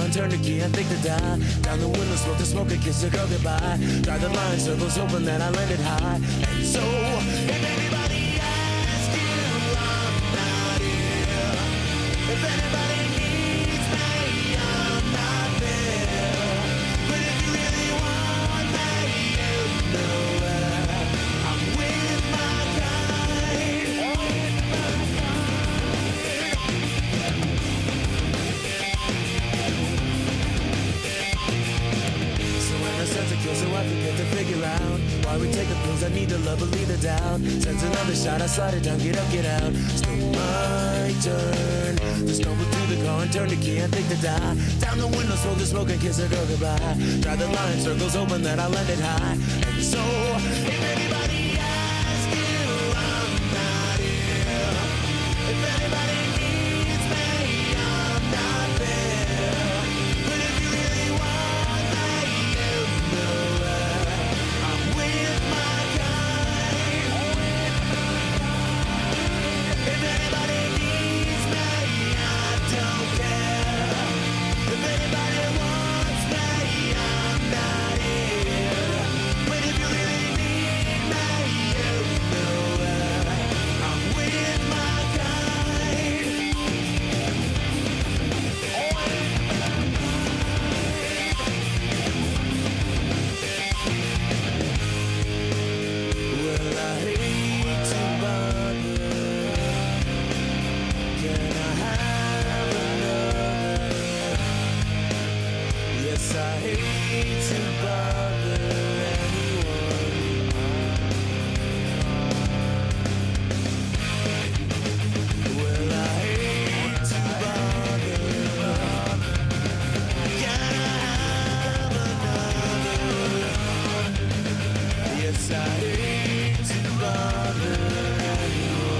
and turn the key and think to die. Down the window, smoke the smoke and kiss the girl goodbye. Drive the line, circles hoping that I landed high. And so, if anybody asks you, I'm not here. If anybody needs me, I'm not there. But if you really want me, you know I'm with my kind. So when I start to kill, so I forget to figure out why we take the pills. I need to love, believe the doubt. Sends another shot, I slide it down, get up, get out. Still my turn to stumble through the car and turn the key and think to die. Down the window, smoke the smoke and kiss a girl goodbye. Drive the line, circles hoping that I landed high. And so, if anybody asks you, I'm not here. If anybody needs me, I'm not there. But if you really want me, you know I'm with my kind. If anybody needs me, I don't care. If anybody wants me, I'm not here. But if you really need me, you know I'm with my kind. Well, I hate to bother. Can I have another? Yes, I hate to bother anyone. Well, I hate to bother. Can I have another? Yes, I hate to bother anyone.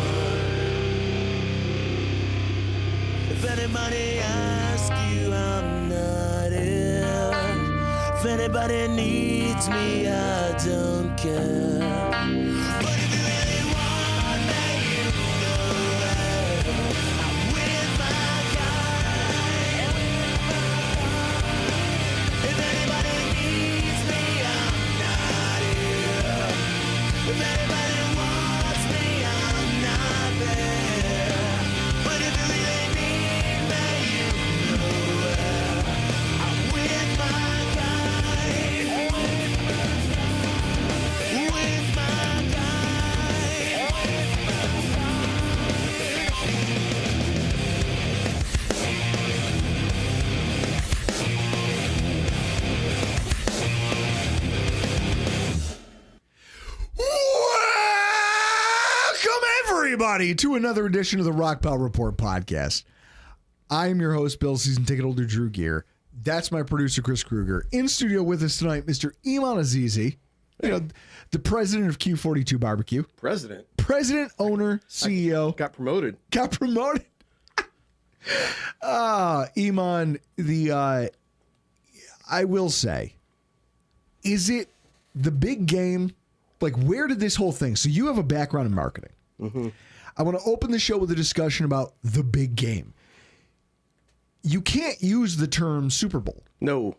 If anybody asks you, I'm not here. If anybody needs me, I don't care. But if you really want me, you know I'm with my kind. If anybody needs me, I'm not here. If anybody wants me, I'm not there. But if you really need me, you know I'm with my kind. With my kind. Welcome, everybody, to another edition of the Rock Pile Report podcast. I am your host, Bill, season ticket holder Drew Gear. That's my producer, Chris Kruger. In studio with us tonight, Mr. Iman Azizi, the president of Q42 Barbecue. President Owner, CEO. got promoted. Got promoted. Iman, I will say, is it the big game? Like, where did this whole thing? So you have a background in marketing. Mm-hmm. I want to open the show with a discussion about the big game. You can't use the term Super Bowl. No.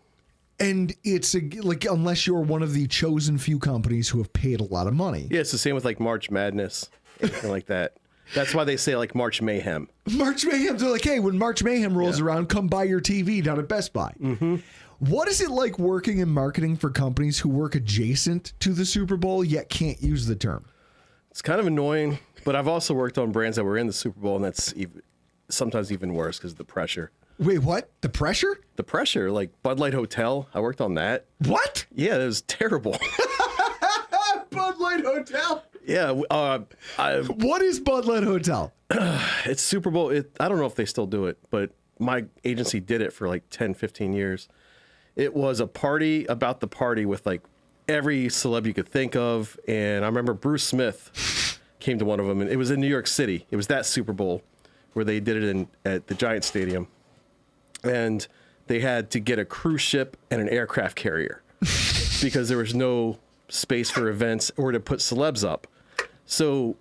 And it's like, unless you're one of the chosen few companies who have paid a lot of money. Yeah, it's the same with like March Madness, anything like that. That's why they say like March Mayhem. March Mayhem. They're like, hey, when March Mayhem rolls around, come buy your TV down at Best Buy. Mm-hmm. What is it like working in marketing for companies who work adjacent to the Super Bowl yet can't use the term? It's kind of annoying, but I've also worked on brands that were in the Super Bowl, and that's sometimes even worse because of the pressure. Wait, what? The pressure? The pressure, like Bud Light Hotel. I worked on that. What? Yeah, it was terrible. Bud Light Hotel? Yeah. What is Bud Light Hotel? It's Super Bowl. I don't know if they still do it, but my agency did it for like 10, 15 years. It was a party about the party with like every celeb you could think of. And I remember Bruce Smith came to one of them, and it was in New York City. It was that Super Bowl where they did it at the Giant Stadium. And they had to get a cruise ship and an aircraft carrier because there was no space for events or to put celebs up. So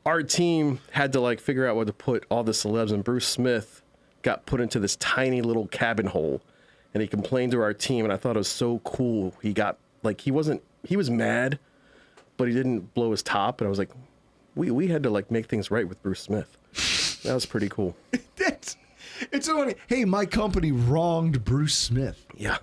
our team had to like figure out what to put all the celebs, and Bruce Smith got put into this tiny little cabin hole, and he complained to our team, and I thought it was so cool. He got like he was mad, but he didn't blow his top, and I was like, we had to like make things right with Bruce Smith. That was pretty cool. It's so funny. Hey, my company wronged Bruce Smith. Yeah,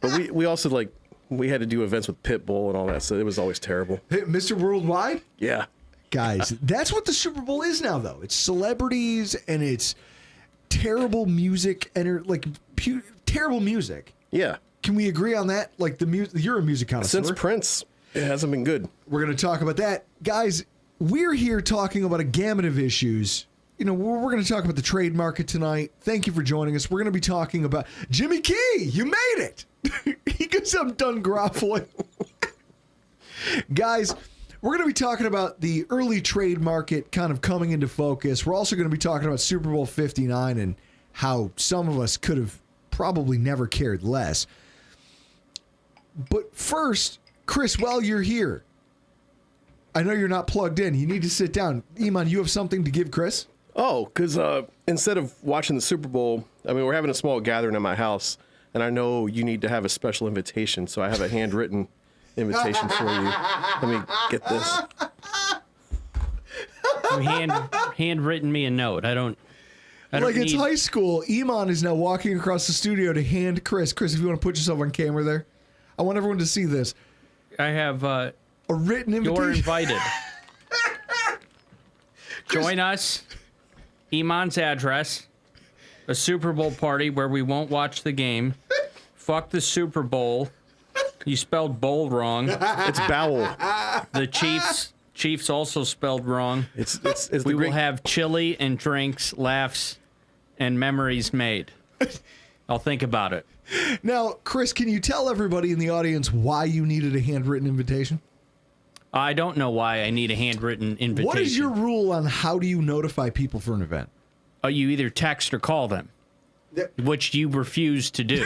but we also like we had to do events with Pitbull and all that, so it was always terrible. Hey, Mr. Worldwide? Yeah. Guys, that's what the Super Bowl is now, though. It's celebrities and it's terrible music and terrible music. Yeah. Can we agree on that? Like the music, you're a music connoisseur. Since Prince, it hasn't been good. We're going to talk about that, guys. We're here talking about a gamut of issues. You know, we're going to talk about the trade market tonight. Thank you for joining us. We're going to be talking about Jimmy Key. You made it. He goes, I'm done groveling. Guys, we're going to be talking about the early trade market kind of coming into focus. We're also going to be talking about Super Bowl 59 and how some of us could have probably never cared less. But first, Chris, while you're here, I know you're not plugged in. You need to sit down. Iman, you have something to give Chris? Oh, because instead of watching the Super Bowl, I mean, we're having a small gathering at my house, and I know you need to have a special invitation, so I have a handwritten invitation for you. Let me get this. You handwritten me a note. I don't Like it's need... high school. Iman is now walking across the studio to hand Chris. Chris, if you want to put yourself on camera there. I want everyone to see this. I have A written invitation. You're invited. Join us. Iman's address. A Super Bowl party where we won't watch the game. Fuck the Super Bowl. You spelled bowl wrong. It's bowel. The Chiefs also spelled wrong. We will have chili and drinks, laughs, and memories made. I'll think about it. Now, Chris, can you tell everybody in the audience why you needed a handwritten invitation? I don't know why I need a handwritten invitation. What is your rule on how do you notify people for an event? Oh, you either text or call them, which you refuse to do.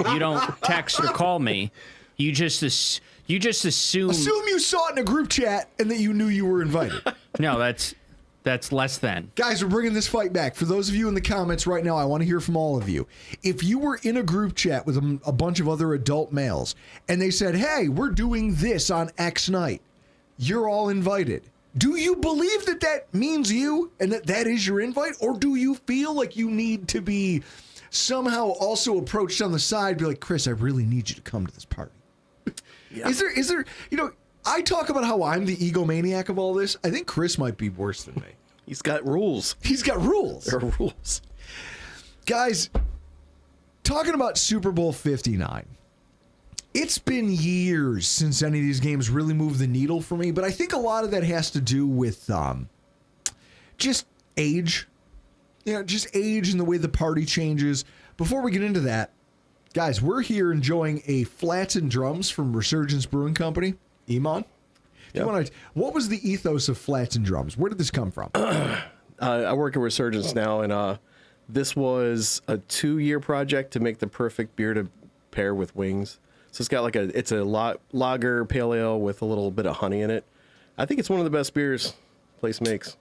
You don't text or call me. You just assume. Assume you saw it in a group chat and that you knew you were invited. No, that's less than. Guys, we're bringing this fight back. For those of you in the comments right now, I want to hear from all of you. If you were in a group chat with a bunch of other adult males and they said, hey, we're doing this on X night, you're all invited. Do you believe that that means you and that that is your invite? Or do you feel like you need to be somehow also approached on the side, be like, Chris, I really need you to come to this party? Yeah. Is there, I talk about how I'm the egomaniac of all this. I think Chris might be worse than me. He's got rules. He's got rules. There are rules. Guys, talking about Super Bowl 59, it's been years since any of these games really moved the needle for me, but I think a lot of that has to do with just age. Just age and the way the party changes. Before we get into that, guys, we're here enjoying a Flats and Drums from Resurgence Brewing Company. Iman? Yep. What was the ethos of Flats and Drums? Where did this come from? I work at Resurgence now, and this was a 2-year project to make the perfect beer to pair with wings. So it's got it's a lager pale ale with a little bit of honey in it. I think it's one of the best beers the place makes.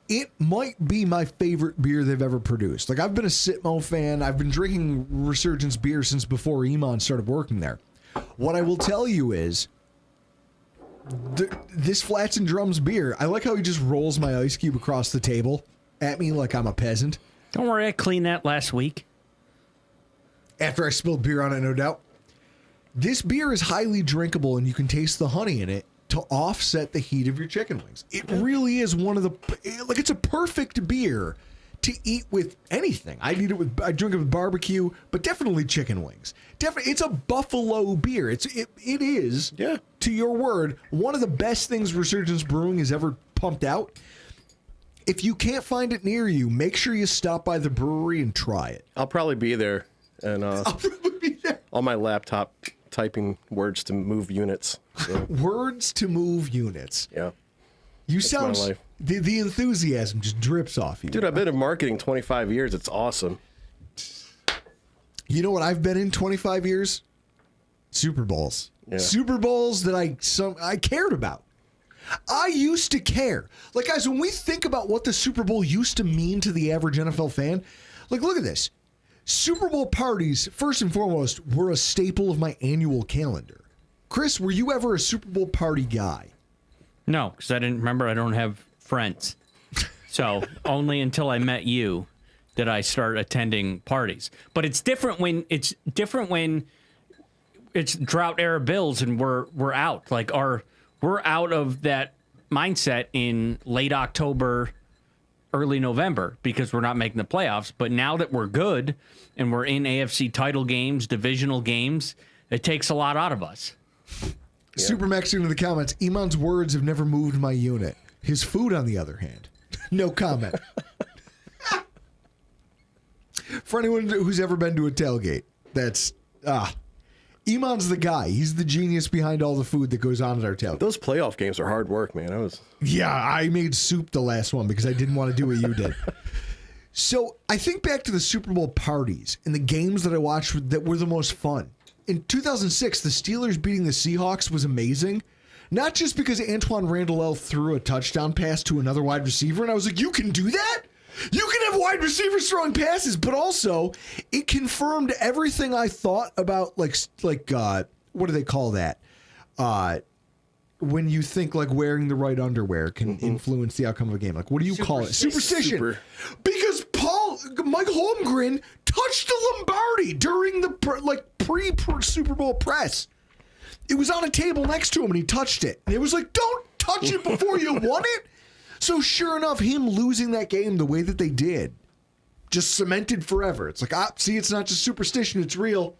It might be my favorite beer they've ever produced. Like, I've been a Sitmo fan. I've been drinking Resurgence beer since before Iman started working there. What I will tell you is, this Flats and Drums beer, I like how he just rolls my ice cube across the table at me like I'm a peasant. Don't worry, I cleaned that last week. After I spilled beer on it, no doubt. This beer is highly drinkable, and you can taste the honey in it to offset the heat of your chicken wings. It really is it's a perfect beer to eat with anything. I drink it with barbecue, but definitely chicken wings. It's a Buffalo beer. It is, yeah, to your word, one of the best things Resurgence Brewing has ever pumped out. If you can't find it near you, make sure you stop by the brewery and try it. I'll probably be there, and I'll probably be there on my laptop typing words to move units. So. Words to move units. Yeah. You sound the enthusiasm just drips off you. Dude, I've been in marketing 25 years. It's awesome. You know what I've been in 25 years? Super Bowls. Yeah. Super Bowls that I cared about. I used to care. Like, guys, when we think about what the Super Bowl used to mean to the average NFL fan, like, look at this. Super Bowl parties, first and foremost, were a staple of my annual calendar. Chris, were you ever a Super Bowl party guy? No, because I don't have friends. So only until I met you did I start attending parties. But it's different when it's drought era Bills and we're out. Like we're out of that mindset in late October, early November because we're not making the playoffs. But now that we're good and we're in AFC title games, divisional games, it takes a lot out of us. Yeah. Super Max in the comments, Iman's words have never moved my unit. His food, on the other hand, no comment. For anyone who's ever been to a tailgate, that's Iman's the guy. He's the genius behind all the food that goes on at our tailgate. Those playoff games are hard work, man. Yeah, I made soup the last one because I didn't want to do what you did. So I think back to the Super Bowl parties and the games that I watched that were the most fun. In 2006, the Steelers beating the Seahawks was amazing. Not just because Antoine Randall threw a touchdown pass to another wide receiver, and I was like, you can do that? You can have wide receivers throwing passes, but also it confirmed everything I thought about, like what do they call that? When you think like wearing the right underwear can influence the outcome of a game. Like, what do you call it? Superstition. Because Mike Holmgren touched the Lombardi during the pre-Super Bowl press. It was on a table next to him, and he touched it. And it was like, don't touch it before you won it. So sure enough, him losing that game the way that they did just cemented forever. It's like, see, it's not just superstition, it's real.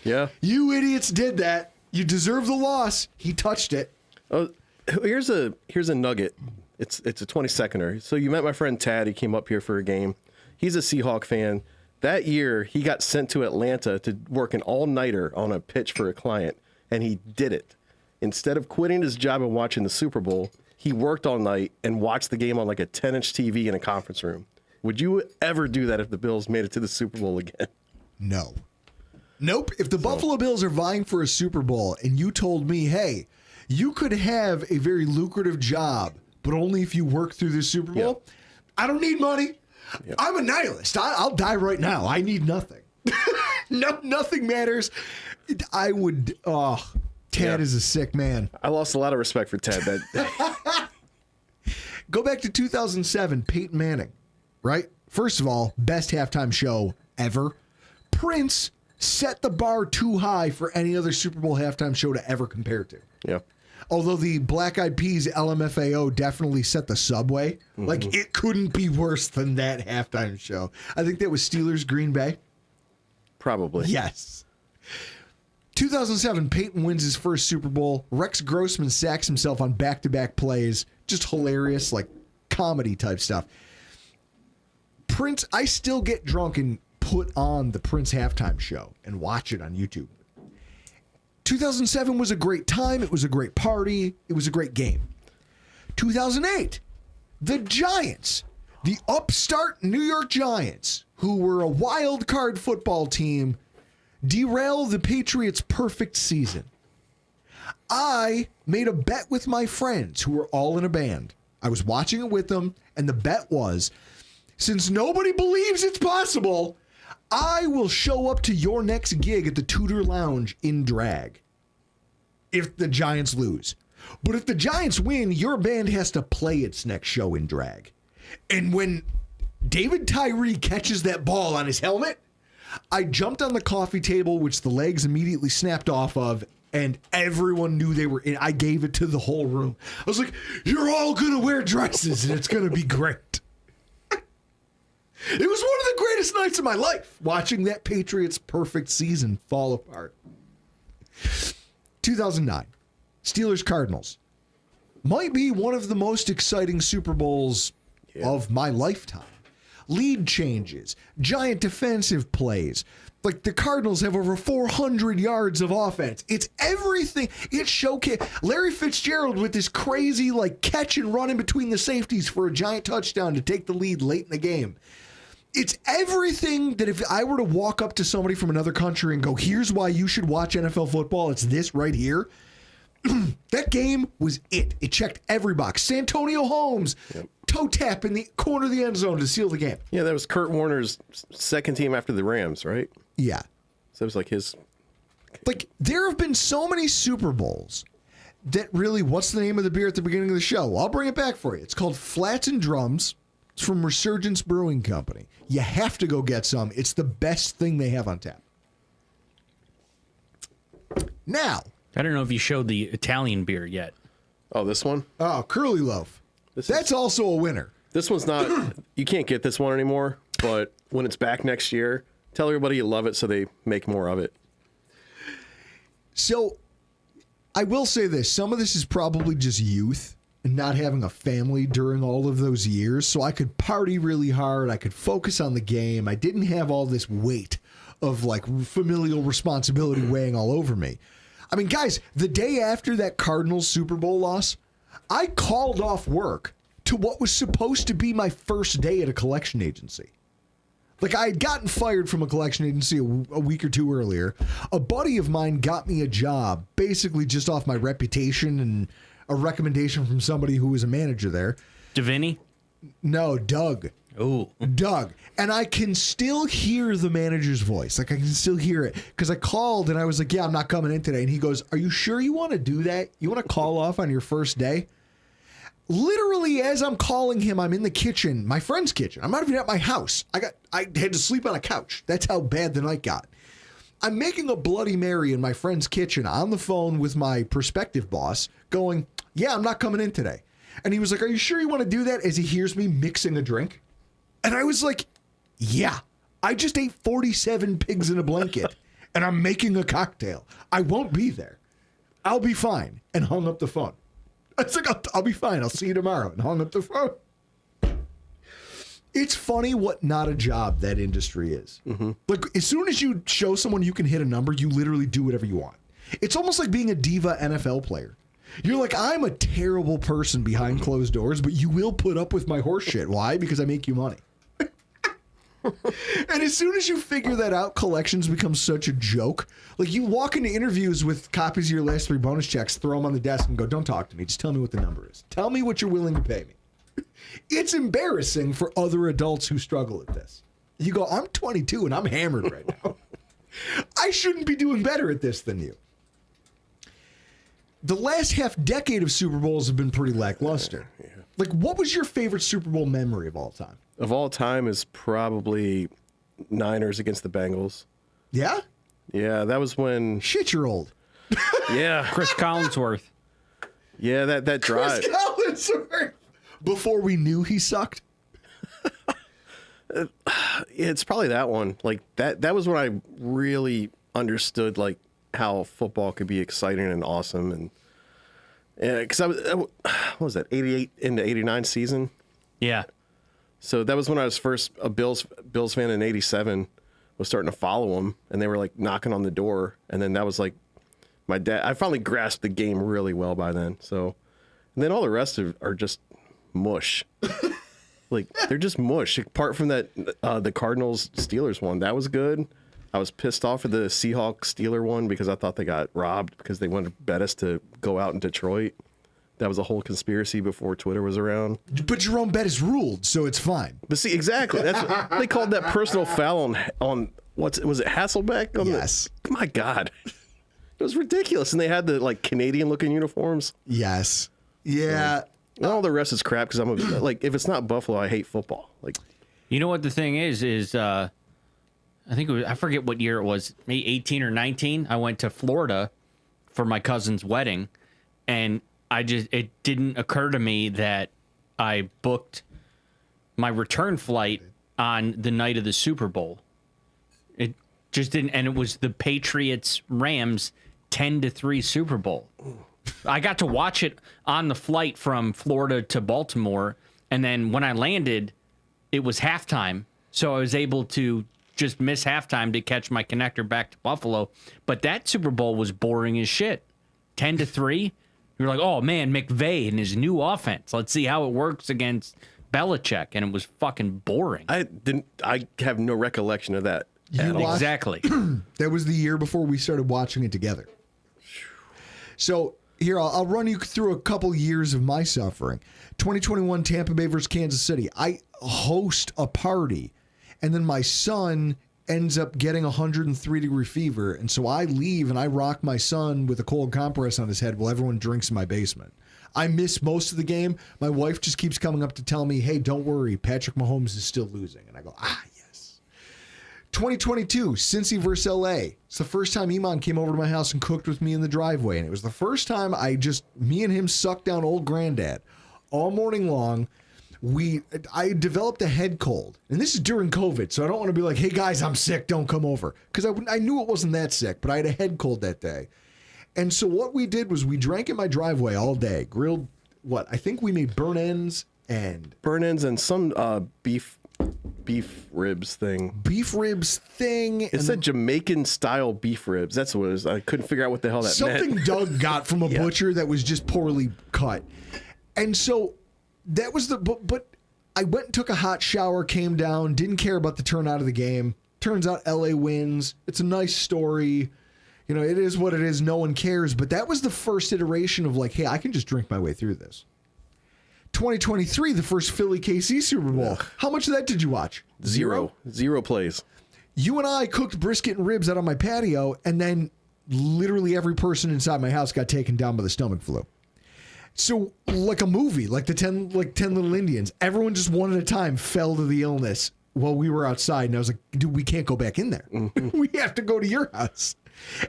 Yeah. You idiots did that. You deserve the loss. He touched it. Oh, here's a nugget. It's a 20-seconder. So you met my friend Tad. He came up here for a game. He's a Seahawk fan. That year, he got sent to Atlanta to work an all-nighter on a pitch for a client, and he did it. Instead of quitting his job and watching the Super Bowl, he worked all night and watched the game on like a 10-inch TV in a conference room. Would you ever do that if the Bills made it to the Super Bowl again? No. Nope. If the Buffalo Bills are vying for a Super Bowl and you told me, hey, you could have a very lucrative job, but only if you work through the Super Bowl, I don't need money. I'm a nihilist. I'll die right now. I need nothing. Nothing matters. I would... Tad is a sick man. I lost a lot of respect for Ted. Go back to 2007, Peyton Manning, right? First of all, best halftime show ever. Prince set the bar too high for any other Super Bowl halftime show to ever compare to. Yeah. Although the Black Eyed Peas LMFAO definitely set the subway. Like, it couldn't be worse than that halftime show. I think that was Steelers Green Bay. Probably. Yes. 2007, Peyton wins his first Super Bowl. Rex Grossman sacks himself on back-to-back plays. Just hilarious, like comedy type stuff. Prince, I still get drunk and put on the Prince halftime show and watch it on YouTube. 2007 was a great time. It was a great party. It was a great game. 2008, the Giants, the upstart New York Giants, who were a wild card football team, derail the Patriots' perfect season. I made a bet with my friends who were all in a band. I was watching it with them, and the bet was, since nobody believes it's possible, I will show up to your next gig at the Tudor Lounge in drag if the Giants lose. But if the Giants win, your band has to play its next show in drag. And when David Tyree catches that ball on his helmet, I jumped on the coffee table, which the legs immediately snapped off of, and everyone knew they were in. I gave it to the whole room. I was like, you're all going to wear dresses, and it's going to be great. It was one of the greatest nights of my life, watching that Patriots' perfect season fall apart. 2009, Steelers-Cardinals. Might be one of the most exciting Super Bowls of my lifetime. Lead changes, giant defensive plays. Like, the Cardinals have over 400 yards of offense. It's everything. It's showcase. Larry Fitzgerald with this crazy, like, catch and run in between the safeties for a giant touchdown to take the lead late in the game. It's everything that if I were to walk up to somebody from another country and go, here's why you should watch NFL football, it's this right here. That game was it. It checked every box. Santonio Holmes, toe tap in the corner of the end zone to seal the game. Yeah, that was Kurt Warner's second team after the Rams, right? Yeah. So it was like his. Like, there have been so many Super Bowls that really, what's the name of the beer at the beginning of the show? I'll bring it back for you. It's called Flats and Drums. It's from Resurgence Brewing Company. You have to go get some. It's the best thing they have on tap. Now. I don't know if you showed the Italian beer yet. Oh, this one? Oh, Curly Loaf. That's also a winner. This one's not. You can't get this one anymore, but when it's back next year, tell everybody you love it so they make more of it. So, I will say this. Some of this is probably just youth and not having a family during all of those years. So I could party really hard. I could focus on the game. I didn't have all this weight of like familial responsibility weighing all over me. I mean, guys, the day after that Cardinals Super Bowl loss, I called off work to what was supposed to be my first day at a collection agency. Like, I had gotten fired from a collection agency a week or two earlier. A buddy of mine got me a job basically just off my reputation and a recommendation from somebody who was a manager there. Davini? No, Doug. Oh. Doug. And I can still hear the manager's voice. Like, I can still hear it. Because I called and I was like, yeah, I'm not coming in today. And he goes, are you sure you want to do that? You want to call off on your first day? Literally, as I'm calling him, I'm in the kitchen, my friend's kitchen. I'm not even at my house. I had to sleep on a couch. That's how bad the night got. I'm making a Bloody Mary in my friend's kitchen on the phone with my prospective boss going, yeah, I'm not coming in today. And he was like, are you sure you want to do that? As he hears me mixing a drink. And I was like, yeah, I just ate 47 pigs in a blanket and I'm making a cocktail. I won't be there. I'll be fine. And hung up the phone. I was like, I'll be fine. I'll see you tomorrow. And hung up the phone. It's funny what not a job that industry is. Mm-hmm. Like, as soon as you show someone you can hit a number, you literally do whatever you want. It's almost like being a diva NFL player. You're like, I'm a terrible person behind closed doors, but you will put up with my horse shit. Why? Because I make you money. And as soon as you figure that out, collections become such a joke. Like, you walk into interviews with copies of your last 3 bonus checks, throw them on the desk and go, don't talk to me. Just tell me what the number is. Tell me what you're willing to pay me. It's embarrassing for other adults who struggle at this. You go, I'm 22 and I'm hammered right now. I shouldn't be doing better at this than you. The last half decade of Super Bowls have been pretty lackluster. Yeah. Like, what was your favorite Super Bowl memory of all time? Of all time is probably Niners against the Bengals. Yeah? Yeah, that was when... Shit, you're old. Yeah. Chris Collinsworth. Yeah, that drive. Chris Collinsworth! Before we knew he sucked? It's probably that one. Like, that was when I really understood, like, how football could be exciting and awesome. And because what was that, 88 into 89 season? Yeah. So that was when I was first a Bills fan in 87, was starting to follow them, and they were like knocking on the door. And then that was like my dad. I finally grasped the game really well by then. So, and then all the rest are just mush. Like, they're just mush. Apart from that, the Cardinals Steelers one, that was good. I was pissed off at the Seahawks Steeler one because I thought they got robbed because they wanted to bet us to go out in Detroit. That was a whole conspiracy before Twitter was around. But Jerome Bettis ruled, so it's fine. But see, exactly. That's what, they called that personal foul on was it Hasselbeck? Yes. My God. It was ridiculous. And they had the like Canadian looking uniforms. Yes. Yeah. And all the rest is crap because I'm like, if it's not Buffalo, I hate football. Like, you know what the thing is I think it was, I forget what year it was, maybe 18 or 19. I went to Florida for my cousin's wedding, and it didn't occur to me that I booked my return flight on the night of the Super Bowl. It just didn't, and it was the Patriots-Rams 10-3 Super Bowl. I got to watch it on the flight from Florida to Baltimore, and then when I landed, it was halftime, so I was able to just miss halftime to catch my connector back to Buffalo. But that Super Bowl was boring as shit. 10-3. You're like, oh man, McVay and his new offense. Let's see how it works against Belichick, and it was fucking boring. I have no recollection of that. Exactly. That was the year before we started watching it together. So Here, I'll run you through a couple years of my suffering. 2021 Tampa Bay versus Kansas City. I host a party, and then my son ends up getting 103-degree fever, and so I leave and I rock my son with a cold compress on his head while everyone drinks in my basement. I miss most of the game. My wife just keeps coming up to tell me, hey, don't worry, Patrick Mahomes is still losing. And I go, yes. 2022, Cincy versus LA. It's the first time Iman came over to my house and cooked with me in the driveway, and it was the first time me and him sucked down old granddad all morning long. I developed a head cold, and this is during COVID, so I don't want to be like, hey guys, I'm sick, don't come over, because I knew it wasn't that sick, but I had a head cold that day. And so what we did was we drank in my driveway all day, grilled I think we made burnt ends and some beef ribs thing. It said Jamaican style beef ribs. That's what it was. I couldn't figure out what the hell that meant. Something Doug got from a butcher that was just poorly cut. And so that was but I went and took a hot shower, came down, didn't care about the turnout of the game. Turns out LA wins. It's a nice story. You know, it is what it is. No one cares. But that was the first iteration of like, hey, I can just drink my way through this. 2023, the first Philly KC Super Bowl. How much of that did you watch? Zero plays. You and I cooked brisket and ribs out on my patio, and then literally every person inside my house got taken down by the stomach flu. So like a movie, like the 10 Little Indians, everyone just one at a time fell to the illness while we were outside. And I was like, dude, we can't go back in there. We have to go to your house.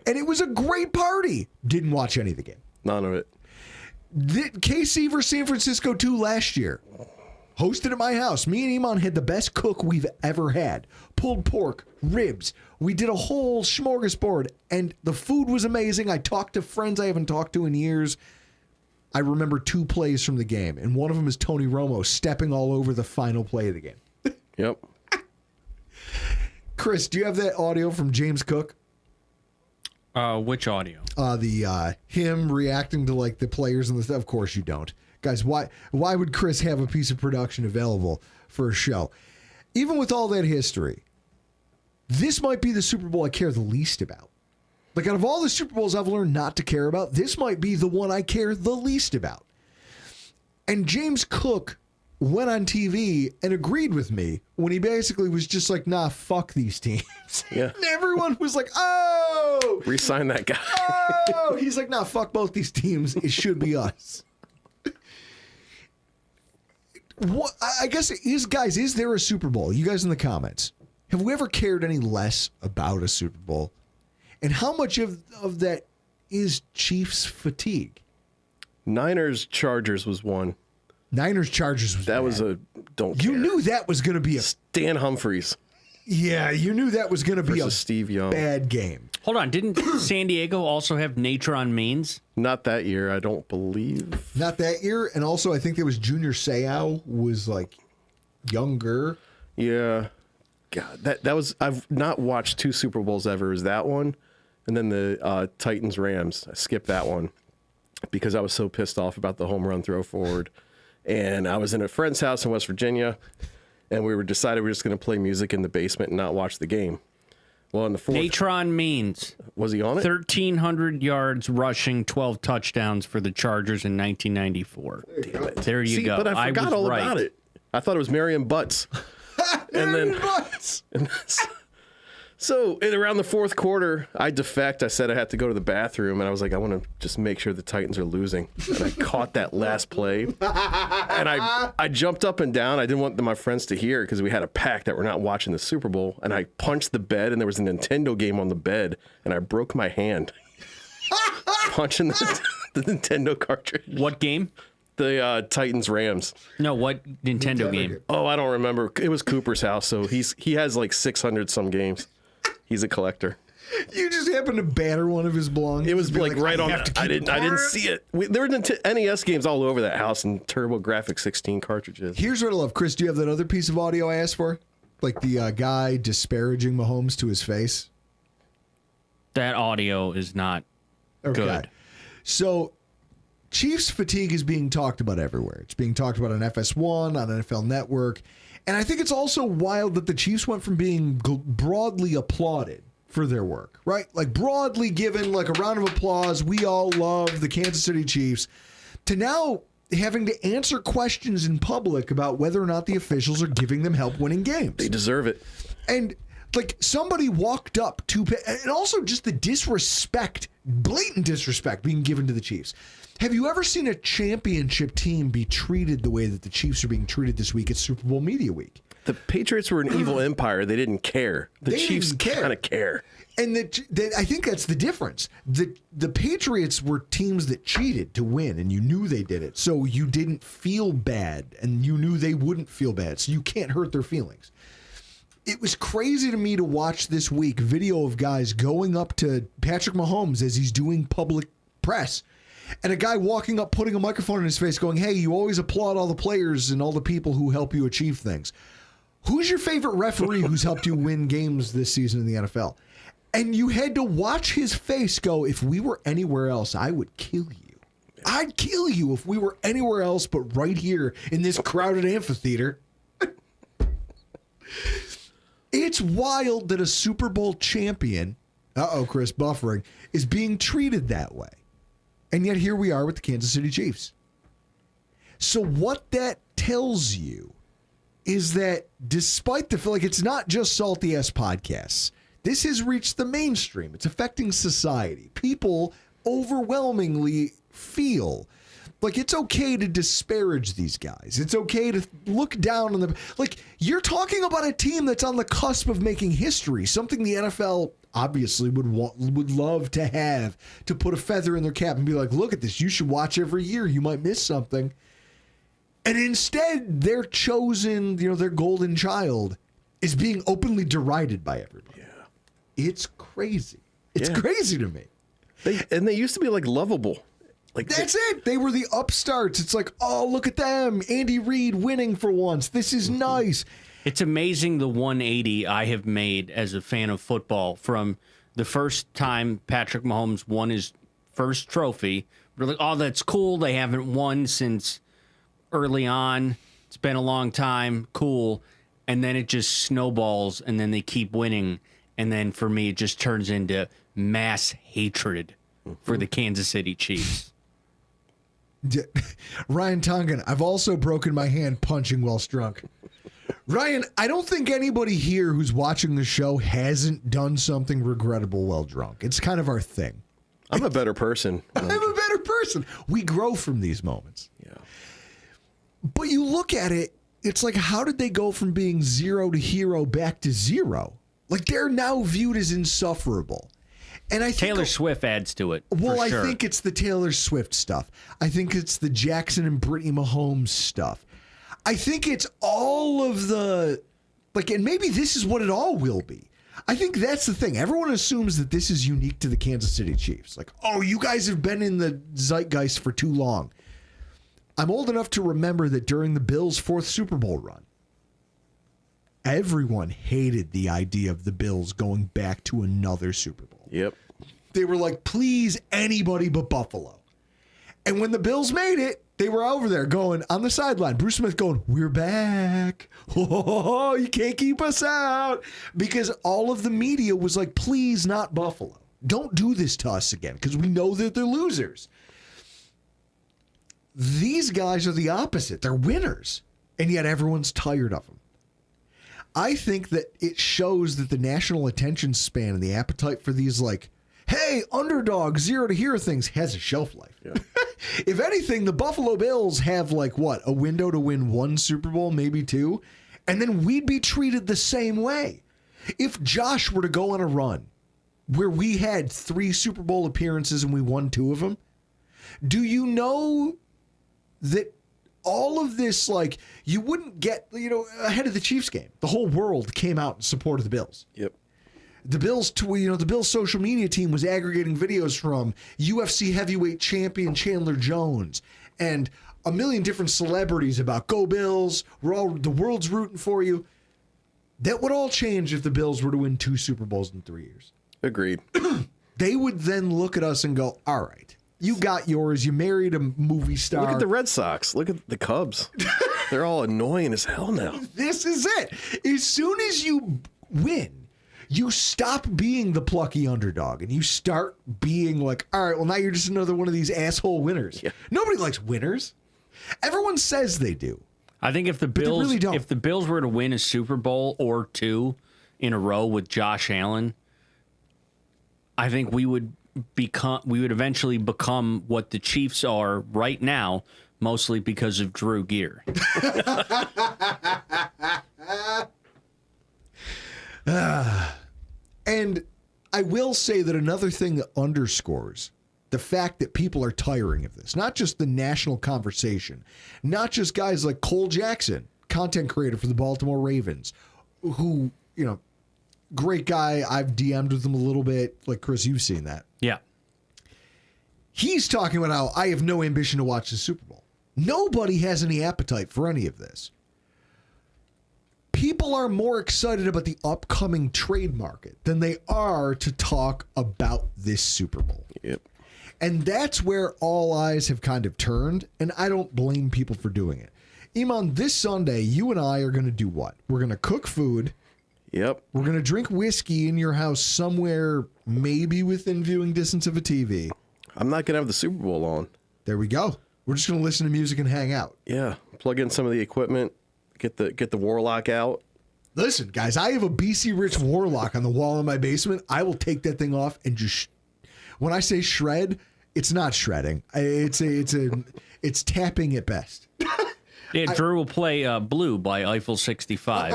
And it was a great party. Didn't watch any of the game. None of it. KC versus San Francisco 2 last year. Hosted at my house. Me and Iman had the best cook we've ever had. Pulled pork, ribs. We did a whole smorgasbord. And the food was amazing. I talked to friends I haven't talked to in years. I remember 2 plays from the game, and one of them is Tony Romo stepping all over the final play of the game. Yep. Chris, do you have that audio from James Cook? Which audio? Him reacting to like the players and the stuff. Of course you don't. Guys, why would Chris have a piece of production available for a show? Even with all that history, this might be the Super Bowl I care the least about. Like, out of all the Super Bowls I've learned not to care about, this might be the one I care the least about. And James Cook went on TV and agreed with me when he basically was just like, nah, fuck these teams. Yeah. And everyone was like, oh! Resign that guy. Oh! He's like, nah, fuck both these teams. It should be us. What, I guess, is there a Super Bowl? You guys in the comments, have we ever cared any less about a Super Bowl? And how much of that is Chiefs fatigue? Niners Chargers was one. Niners Chargers was that bad. was a don't care. You knew that was going to be a Stan Humphries. Yeah, you knew that was going to be a Steve Young. Bad game. Hold on, didn't San Diego also have Natron Means? Not that year, I don't believe. Not that year, and also I think there was Junior Seau was like younger. Yeah. God, that was, I've not watched 2 Super Bowls ever. Is that one? And then the Titans Rams. I skipped that one because I was so pissed off about the home run throw forward. And I was in a friend's house in West Virginia, and we decided we were just going to play music in the basement and not watch the game. Well, in the fourth, Natron Means. Was he on it? 1,300 yards rushing, 12 touchdowns for the Chargers in 1994. Damn it. There you go. But I forgot all about it. I thought it was Merriam Butts. So around the fourth quarter, I defect. I said I had to go to the bathroom, and I was like, I want to just make sure the Titans are losing. And I caught that last play, and I jumped up and down. I didn't want my friends to hear because we had a pact that we're not watching the Super Bowl. And I punched the bed, and there was a Nintendo game on the bed, and I broke my hand punching the Nintendo cartridge. What game? The Titans Rams. No, what Nintendo game? Oh, I don't remember. It was Cooper's house, so he has like 600 some games. He's a collector. You just happened to batter one of his belongings. It was like right on. I didn't see it. There were NES games all over that house and TurboGrafx 16 cartridges. Here's what I love, Chris. Do you have that other piece of audio I asked for? Like the guy disparaging Mahomes to his face. That audio is not good. So, Chiefs fatigue is being talked about everywhere. It's being talked about on FS1, on NFL Network. And I think it's also wild that the Chiefs went from being broadly applauded for their work, right? Like broadly given, like a round of applause. We all love the Kansas City Chiefs. To now having to answer questions in public about whether or not the officials are giving them help winning games. They deserve it. And like somebody walked up to, and also just the disrespect, blatant disrespect being given to the Chiefs. Have you ever seen a championship team be treated the way that the Chiefs are being treated this week at Super Bowl Media Week? The Patriots were an evil empire. They didn't care. The Chiefs kind of care. And I think that's the difference. The Patriots were teams that cheated to win, and you knew they did it. So you didn't feel bad, and you knew they wouldn't feel bad. So you can't hurt their feelings. It was crazy to me to watch this week video of guys going up to Patrick Mahomes as he's doing public press, and a guy walking up, putting a microphone in his face going, hey, you always applaud all the players and all the people who help you achieve things. Who's your favorite referee who's helped you win games this season in the NFL? And you had to watch his face go, if we were anywhere else, I would kill you. I'd kill you if we were anywhere else but right here in this crowded amphitheater. It's wild that a Super Bowl champion, Chris, buffering, is being treated that way. And yet here we are with the Kansas City Chiefs. So what that tells you is that despite the, like, it's not just salty ass podcasts. This has reached the mainstream. It's affecting society. People overwhelmingly feel like it's okay to disparage these guys. It's okay to look down on them. Like, you're talking about a team that's on the cusp of making history, something the NFL obviously would love to have, to put a feather in their cap and be like, look at this. You should watch every year. You might miss something. And instead, their chosen, their golden child is being openly derided by everybody. Yeah. It's crazy. It's crazy to me. They used to be like lovable. Like that's it. They were the upstarts. It's like, oh, look at them. Andy Reid winning for once. This is nice. It's amazing the 180 I have made as a fan of football from the first time Patrick Mahomes won his first trophy. We're like, oh, that's cool. They haven't won since early on. It's been a long time. Cool. And then it just snowballs, and then they keep winning. And then for me, it just turns into mass hatred for the Kansas City Chiefs. Ryan Tongan, I've also broken my hand punching whilst drunk. Ryan, I don't think anybody here who's watching the show hasn't done something regrettable while drunk. It's kind of our thing. I'm a better person. I'm a better person. We grow from these moments. Yeah. But you look at it, it's like, how did they go from being zero to hero back to zero? Like, they're now viewed as insufferable. And I think Taylor Swift adds to it. Well, for sure. I think it's the Taylor Swift stuff. I think it's the Jackson and Brittany Mahomes stuff. I think it's all of the, like, and maybe this is what it all will be. I think that's the thing. Everyone assumes that this is unique to the Kansas City Chiefs. Like, oh, you guys have been in the zeitgeist for too long. I'm old enough to remember that during the Bills' fourth Super Bowl run, everyone hated the idea of the Bills going back to another Super Bowl. Yep. They were like, please, anybody but Buffalo. And when the Bills made it, they were over there going on the sideline. Bruce Smith going, we're back. Oh, you can't keep us out. Because all of the media was like, please, not Buffalo. Don't do this to us again, because we know that they're losers. These guys are the opposite. They're winners. And yet everyone's tired of them. I think that it shows that the national attention span and the appetite for these, like, hey, underdog, zero to hero things has a shelf life. Yeah. If anything, the Buffalo Bills have, like, what, a window to win one Super Bowl, maybe two, and then we'd be treated the same way. If Josh were to go on a run where we had 3 Super Bowl appearances and we won 2 of them, do you know that all of this, like, you wouldn't get, ahead of the Chiefs game, the whole world came out in support of the Bills. Yep. The Bills, the Bills social media team was aggregating videos from UFC heavyweight champion Chandler Jones and a million different celebrities about go Bills. The world's rooting for you. That would all change if the Bills were to win 2 Super Bowls in 3 years. Agreed. They would then look at us and go, all right, you got yours. You married a movie star. Look at the Red Sox. Look at the Cubs. They're all annoying as hell now. This is it. As soon as you win, You stop being the plucky underdog and you start being like, all right, well, now you're just another one of these asshole winners. Yeah. Nobody likes winners. Everyone says they do. I think if the they Bills really don't. if the Bills were to win a Super Bowl or two in a row with Josh Allen, I think we would eventually become what the Chiefs are right now, mostly because of Drew Gear. And I will say that another thing that underscores the fact that people are tiring of this, not just the national conversation, not just guys like Cole Jackson, content creator for the Baltimore Ravens, who, you know, great guy. I've DM'd with him a little bit. Like, Chris, you've seen that. Yeah. He's talking about how I have no ambition to watch the Super Bowl. Nobody has any appetite for any of this. People are more excited about the upcoming trade market than they are to talk about this Super Bowl. Yep. And that's where all eyes have kind of turned, and I don't blame people for doing it. Iman, this Sunday, you and I are going to do what? We're going to cook food. Yep. We're going to drink whiskey in your house somewhere, maybe within viewing distance of a TV. I'm not going to have the Super Bowl on. There we go. We're just going to listen to music and hang out. Yeah. Plug in some of the equipment. Get the Warlock out. Listen, guys, I have a BC Rich Warlock on the wall in my basement. I will take that thing off and just... When I say shred, it's not shredding. It's tapping at best. Yeah, Drew will play Blue by Eiffel 65.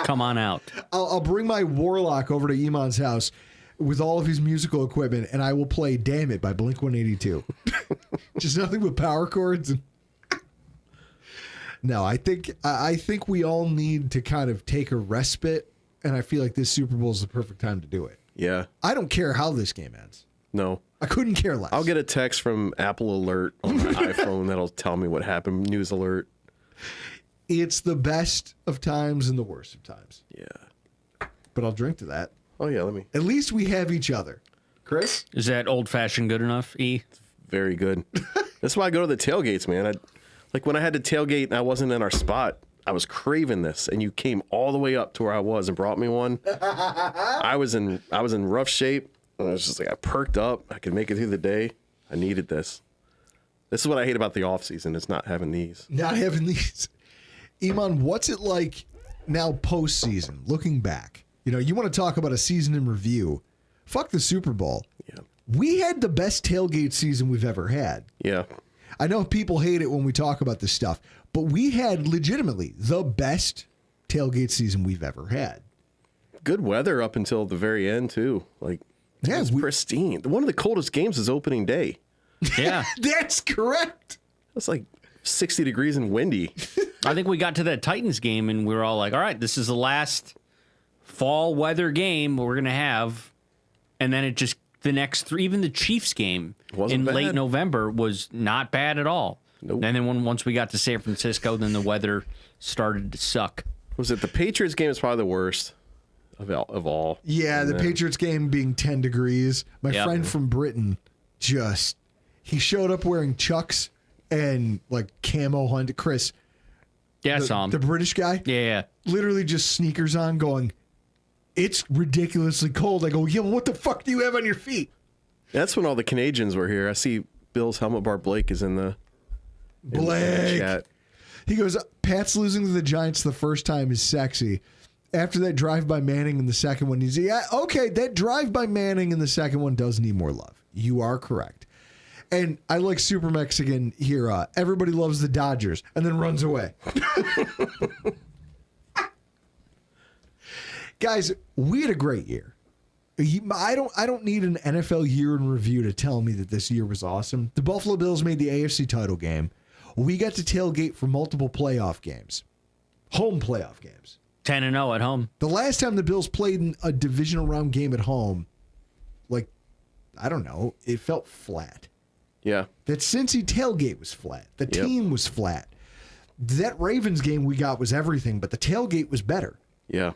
Come on out. I'll bring my Warlock over to Iman's house with all of his musical equipment, and I will play Damn It by Blink-182. Just nothing but power chords. No, I think we all need to kind of take a respite, and I feel like this Super Bowl is the perfect time to do it. Yeah. I don't care how this game ends. No. I couldn't care less. I'll get a text from Apple Alert on my iPhone that'll tell me what happened. News alert. It's the best of times and the worst of times. Yeah. But I'll drink to that. Oh, yeah. Let me. At least we have each other. Chris? Is that old-fashioned good enough, E? Very good. That's why I go to the tailgates, man. Like when I had to tailgate and I wasn't in our spot, I was craving this, and you came all the way up to where I was and brought me one. I was in rough shape. And I was just like, I perked up. I could make it through the day. I needed this. This is what I hate about the off season. Is not having these. Not having these. Iman, what's it like now postseason, looking back? You know, you want to talk about a season in review. Fuck the Super Bowl. Yeah. We had the best tailgate season we've ever had. Yeah. I know people hate it when we talk about this stuff, but we had legitimately the best tailgate season we've ever had. Good weather up until the very end, too. Like, Yeah, it's pristine. One of the coldest games is opening day. Yeah. That's correct. It's like 60 degrees and windy. I think we got to that Titans game, and we were all like, all right, this is the last fall weather game we're going to have. And then it just, the next three, even the Chiefs game Wasn't in bad. late November was not bad at all. Nope. And then once we got to San Francisco, then the weather started to suck. Was it the Patriots game is probably the worst of all. Yeah, And the then- Patriots game being 10 degrees. My Yep. friend from Britain he showed up wearing Chucks and like camo hunt. Chris, Yeah, I saw him. the British guy, Yeah. literally just sneakers on going, it's ridiculously cold. I go, yeah, well, what the fuck do you have on your feet? That's when all the Canadians were here. I see Bill's helmet bar Blake is in the Blake. chat. He goes, Pat's losing to the Giants the first time is sexy. After that drive by Manning in the second one, he's, yeah, okay, that drive by Manning in the second one does need more love. You are correct. And I like Super Mexican here. Everybody loves the Dodgers and then runs away. Guys, we had a great year. I don't need an NFL year in review to tell me that this year was awesome. The Buffalo Bills made the AFC title game. We got to tailgate for multiple playoff games, home playoff games. 10-0 at home. The last time the Bills played in a divisional round game at home, like, I don't know, it felt flat. Yeah. That Cincy tailgate was flat. The team was flat. That Ravens game we got was everything, but the tailgate was better. Yeah.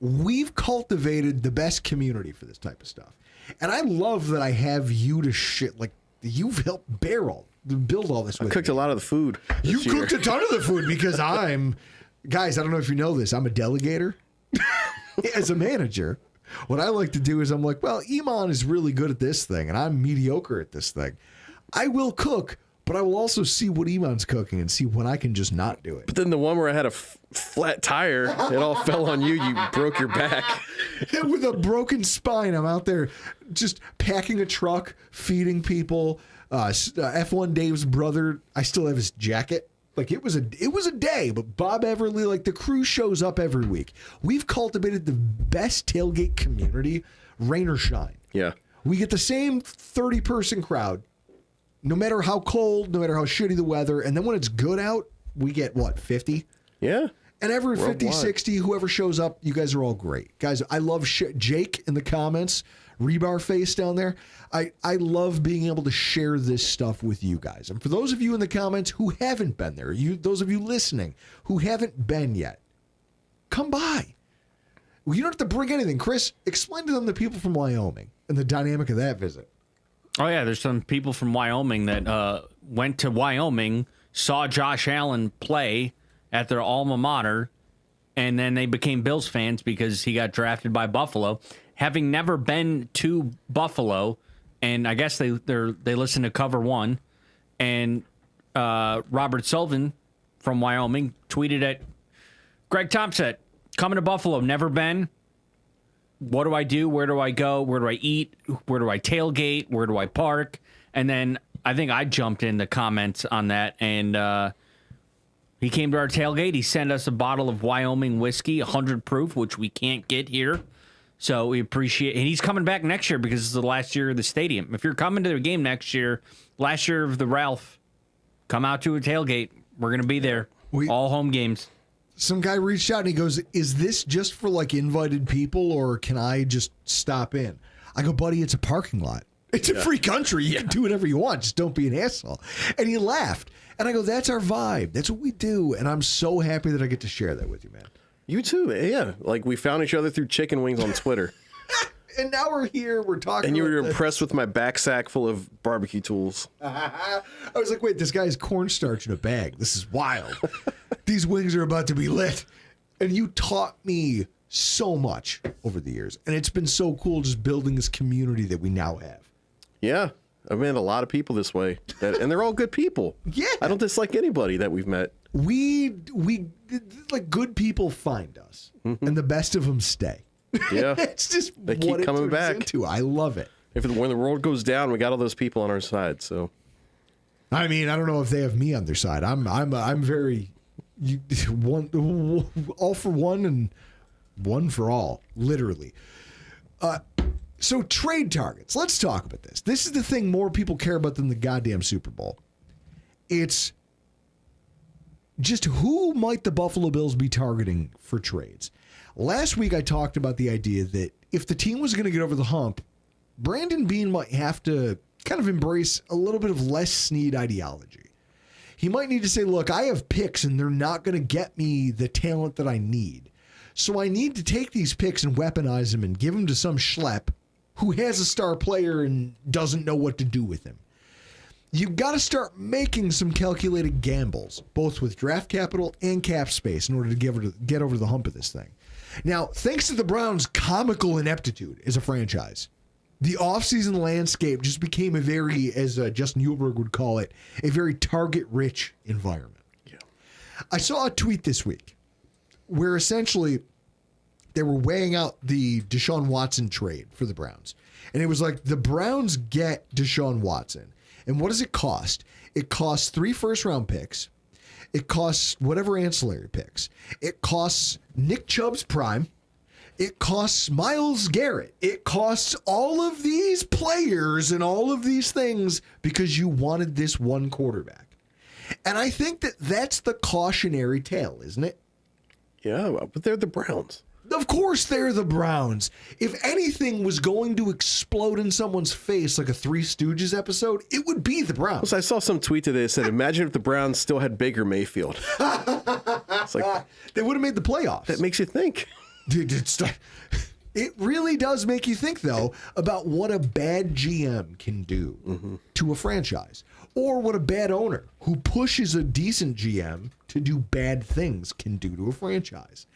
We've cultivated the best community for this type of stuff. And I love that I have you to shit. Like, you've helped build all this with Cooked me. a lot of the food. You this year. cooked a ton of the food because guys, I don't know if you know this, I'm a delegator. as a manager, what I like to do is I'm like, well, Iman is really good at this thing, and I'm mediocre at this thing. I will cook, but I will also see what Iman's cooking and see when I can just not do it. But then the one where I had a flat tire, it all fell on you. You broke your back. With a broken spine, I'm out there just packing a truck, feeding people. F1 Dave's brother, I still have his jacket. Like it was a day, but Bob Everly, like the crew shows up every week. We've cultivated the best tailgate community, rain or shine. Yeah. We get the same 30-person crowd, no matter how cold, no matter how shitty the weather. And then when it's good out, we get what, 50? Yeah. And every 50, Worldwide. 60, whoever shows up, you guys are all great. Guys, I love Jake in the comments, Rebar Face down there. I love being able to share this stuff with you guys. And for those of you in the comments who haven't been there, those of you listening who haven't been yet, come by. Well, you don't have to bring anything. Chris, explain to them the people from Wyoming and the dynamic of that visit. Oh, yeah, there's some people from Wyoming that went to Wyoming, saw Josh Allen play at their alma mater, and then they became Bills fans because he got drafted by Buffalo. Having never been to Buffalo, and I guess they listened to Cover One, and Robert Sullivan from Wyoming tweeted at Greg Thompson, coming to Buffalo, never been. What do I do? Where do I go? Where do I eat? Where do I tailgate? Where do I park? And then I think I jumped in the comments on that, and he came to our tailgate. He sent us a bottle of Wyoming whiskey, 100 proof, which we can't get here. So we appreciate it. And he's coming back next year because it's the last year of the stadium. If you're coming to the game next year, last year of the Ralph, come out to a tailgate. We're going to be there. All home games. Some guy reached out and he goes, is this just for like invited people or can I just stop in? I go, buddy, it's a parking lot. It's a free country. You can do whatever you want. Just don't be an asshole. And he laughed. And I go, that's our vibe. That's what we do. And I'm so happy that I get to share that with you, man. You too, yeah. Like we found each other through chicken wings on Twitter. And now we're here. We're talking. And you were about impressed with my backsack full of barbecue tools. I was like, wait, this guy has cornstarch in a bag. This is wild. These wings are about to be lit. And you taught me so much over the years. And it's been so cool just building this community that we now have. Yeah. I've met a lot of people this way. And they're all good people. Yeah. I don't dislike anybody that we've met. We like good people find us. And the best of them stay. Yeah. It's just They keep what it coming turns back. into. I love it. When the world goes down, we got all those people on our side. So, I mean, I don't know if they have me on their side. I'm very all for one and one for all, literally. So trade targets. Let's talk about this. This is the thing more people care about than the goddamn Super Bowl. It's just who might the Buffalo Bills be targeting for trades? Last week I talked about the idea that if the team was going to get over the hump, Brandon Beane might have to kind of embrace a little bit of Les Snead ideology. He might need to say, look, I have picks and they're not going to get me the talent that I need. So I need to take these picks and weaponize them and give them to some schlep who has a star player and doesn't know what to do with him. You've got to start making some calculated gambles, both with draft capital and cap space in order to get over the hump of this thing. Now, thanks to the Browns' comical ineptitude as a franchise, the offseason landscape just became a very, as Justin Hulberg would call it, a very target-rich environment. Yeah. I saw a tweet this week where essentially they were weighing out the Deshaun Watson trade for the Browns. And it was like, the Browns get Deshaun Watson. And what does it cost? It costs 3 first-round picks. It costs whatever ancillary picks. It costs Nick Chubb's prime. It costs Myles Garrett. It costs all of these players and all of these things because you wanted this one quarterback. And I think that that's the cautionary tale, isn't it? yeah, but they're the Browns. Of course they're the Browns. If anything was going to explode in someone's face like a Three Stooges episode, it would be the Browns. So I saw some tweet today that said, imagine if the Browns still had Baker Mayfield. It's like, They would have made the playoffs. that makes you think. Dude, it really does make you think, though, about what a bad GM can do to a franchise, or what a bad owner who pushes a decent GM to do bad things can do to a franchise.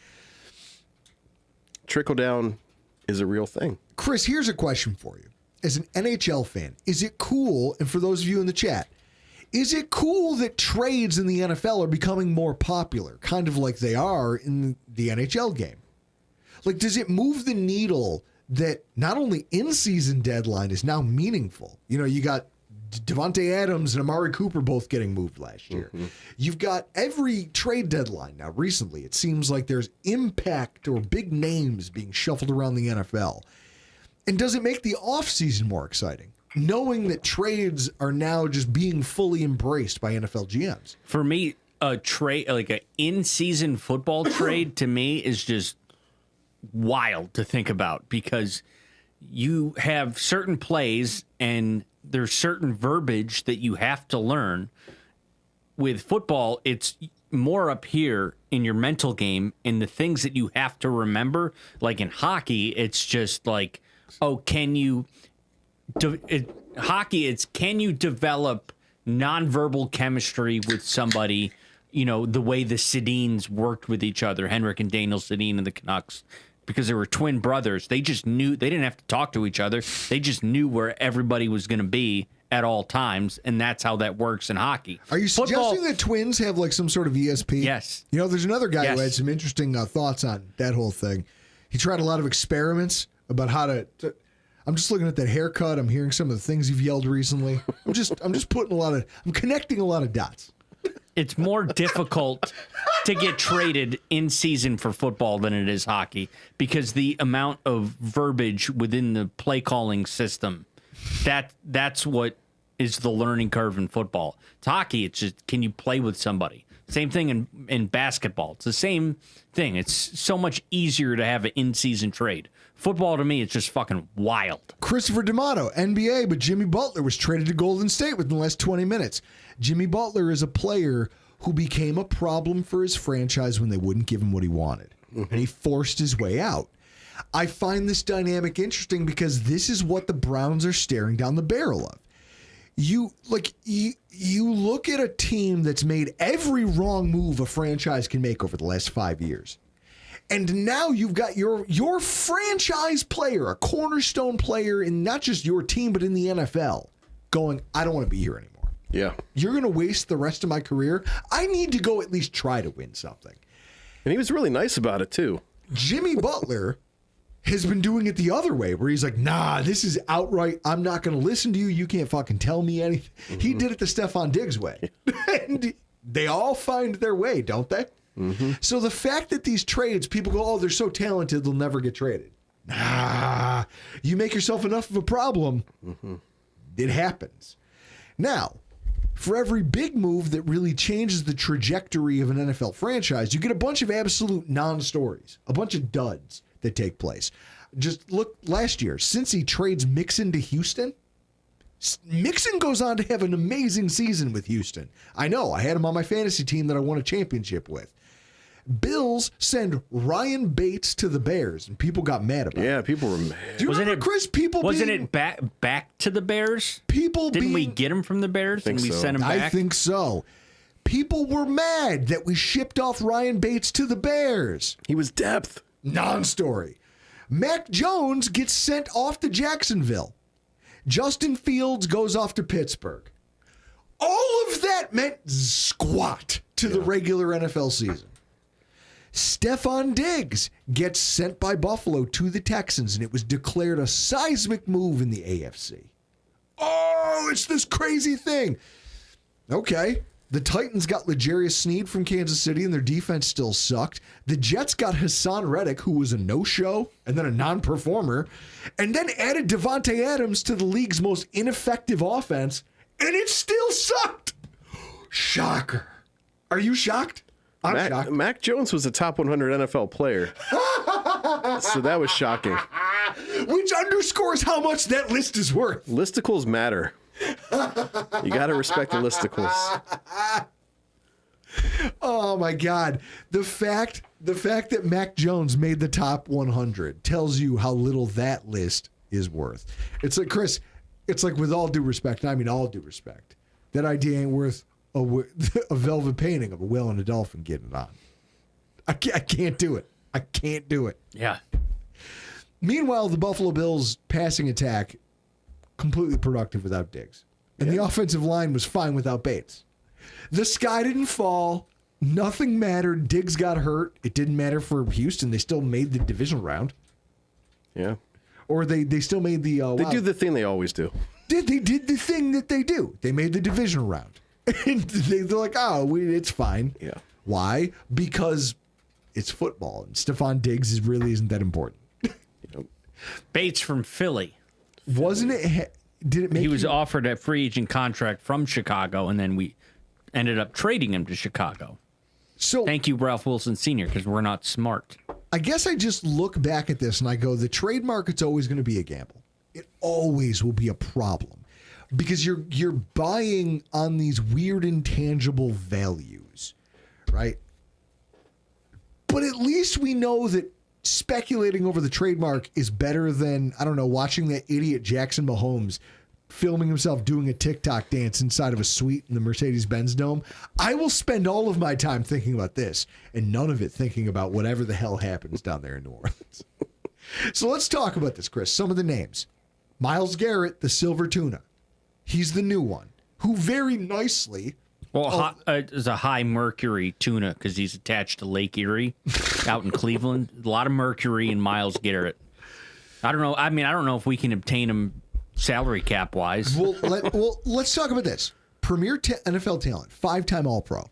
trickle down is a real thing. Chris, here's a question for you. As an NHL fan, is it cool, and for those of you in the chat, is it cool that trades in the NFL are becoming more popular, kind of like they are in the NHL game? Like, does it move the needle that not only in-season deadline is now meaningful? You know, you got Devontae Adams and Amari Cooper both getting moved last year. You've got every trade deadline now recently. It seems like there's impact or big names being shuffled around the NFL. And does it make the offseason more exciting, knowing that trades are now just being fully embraced by NFL GMs? For me, a trade, like an in-season football trade, to me is just wild to think about, because you have certain plays and there's certain verbiage that you have to learn. With football, it's more up here in your mental game and the things that you have to remember. Like in hockey, it's just like, oh, can you hockey, it's can you develop nonverbal chemistry with somebody, you know, the way the Sedins worked with each other, Henrik and Daniel Sedin and the Canucks, because they were twin brothers. They just knew, they didn't have to talk to each other. They just knew where everybody was going to be at all times, and that's how that works in hockey. Are you suggesting that twins have like some sort of ESP? Yes. You know, there's another guy who Yes. had some interesting thoughts on that whole thing. He tried a lot of experiments about how to I'm just looking at that haircut. I'm hearing some of the things you've yelled recently. I'm just I'm connecting a lot of dots. It's more difficult to get traded in season for football than it is hockey, because the amount of verbiage within the play calling system, that's what is the learning curve in football. It's hockey. It's just, can you play with somebody? Same thing in basketball. It's the same thing. It's so much easier to have an in-season trade. Football, to me, it's just fucking wild. Christopher D'Amato, NBA, but Jimmy Butler was traded to Golden State within the last 20 minutes. Jimmy Butler is a player who became a problem for his franchise when they wouldn't give him what he wanted. And he forced his way out. I find this dynamic interesting because this is what the Browns are staring down the barrel of. You look at a team that's made every wrong move a franchise can make over the last 5 years. And now you've got your franchise player, a cornerstone player in not just your team, but in the NFL, going, I don't want to be here anymore. Yeah. You're going to waste the rest of my career. I need to go at least try to win something. And he was really nice about it, too. Jimmy Butler has been doing it the other way, where he's like, nah, this is outright, I'm not going to listen to you. You can't fucking tell me anything. Mm-hmm. He did it the Stephon Diggs way. And they all find their way, don't they? Mm-hmm. So the fact that these trades, people go, oh, they're so talented, they'll never get traded. Nah, you make yourself enough of a problem, it happens. Now, for every big move that really changes the trajectory of an NFL franchise, you get a bunch of absolute non-stories, a bunch of duds that take place. Just look last year, since he trades Mixon to Houston, Mixon goes on to have an amazing season with Houston. I know, I had him on my fantasy team that I won a championship with. Bills send Ryan Bates to the Bears, and people got mad about it. Yeah, people were mad. Do you remember, Chris? Wasn't it back to the Bears? Didn't we get him from the Bears and we sent him back? I think so. People were mad that we shipped off Ryan Bates to the Bears. He was depth. Non-story. Mac Jones gets sent off to Jacksonville. Justin Fields goes off to Pittsburgh. All of that meant squat to the regular NFL season. Stephon Diggs gets sent by Buffalo to the Texans, and it was declared a seismic move in the AFC. Oh, it's this crazy thing. Okay. The Titans got L'Jarius Sneed from Kansas City, and their defense still sucked. The Jets got Hassan Reddick, who was a no-show and then a non-performer, and then added Devontae Adams to the league's most ineffective offense, and it still sucked. Shocker. Are you shocked? I'm shocked. Mac Jones was a top 100 NFL player. So that was shocking. Which underscores how much that list is worth. Listicles matter. You got to respect the listicles. Oh my God. The fact that Mac Jones made the top 100 tells you how little that list is worth. It's like, Chris, it's like, with all due respect, and I mean all due respect, that idea ain't worth a velvet painting of a whale and a dolphin getting it on. I can't do it. I can't do it. Yeah. Meanwhile, the Buffalo Bills passing attack completely productive without Diggs. And the offensive line was fine without Bates. The sky didn't fall. Nothing mattered. Diggs got hurt. It didn't matter for Houston. They still made the divisional round. Yeah. Or they still made the... They do the thing they always do. They did the thing that they do. They made the divisional round. And they're like, it's fine. Yeah. Why? Because it's football. And Stephon Diggs really isn't that important. Bates from Philly. Wasn't it... Did it make He was you- offered a free agent contract from Chicago, and then we ended up trading him to Chicago. So Thank you, Ralph Wilson Sr., because we're not smart. I guess I just look back at this and I go, the trade market's always going to be a gamble. It always will be a problem because you're buying on these weird intangible values, right? But at least we know that speculating over the trademark is better than, I don't know, watching that idiot Jackson Mahomes filming himself doing a TikTok dance inside of a suite in the Mercedes-Benz Dome. I will spend all of my time thinking about this and none of it thinking about whatever the hell happens down there in New Orleans. So let's talk about this, Chris. Some of the names. Myles Garrett, the silver tuna. He's the new one, who very nicely... Well, it's a high mercury tuna because he's attached to Lake Erie out in Cleveland. A lot of mercury in Myles Garrett. I don't know. I mean, I don't know if we can obtain him salary cap wise. Well, let's talk about this. Premier NFL talent, 5-time All-Pro.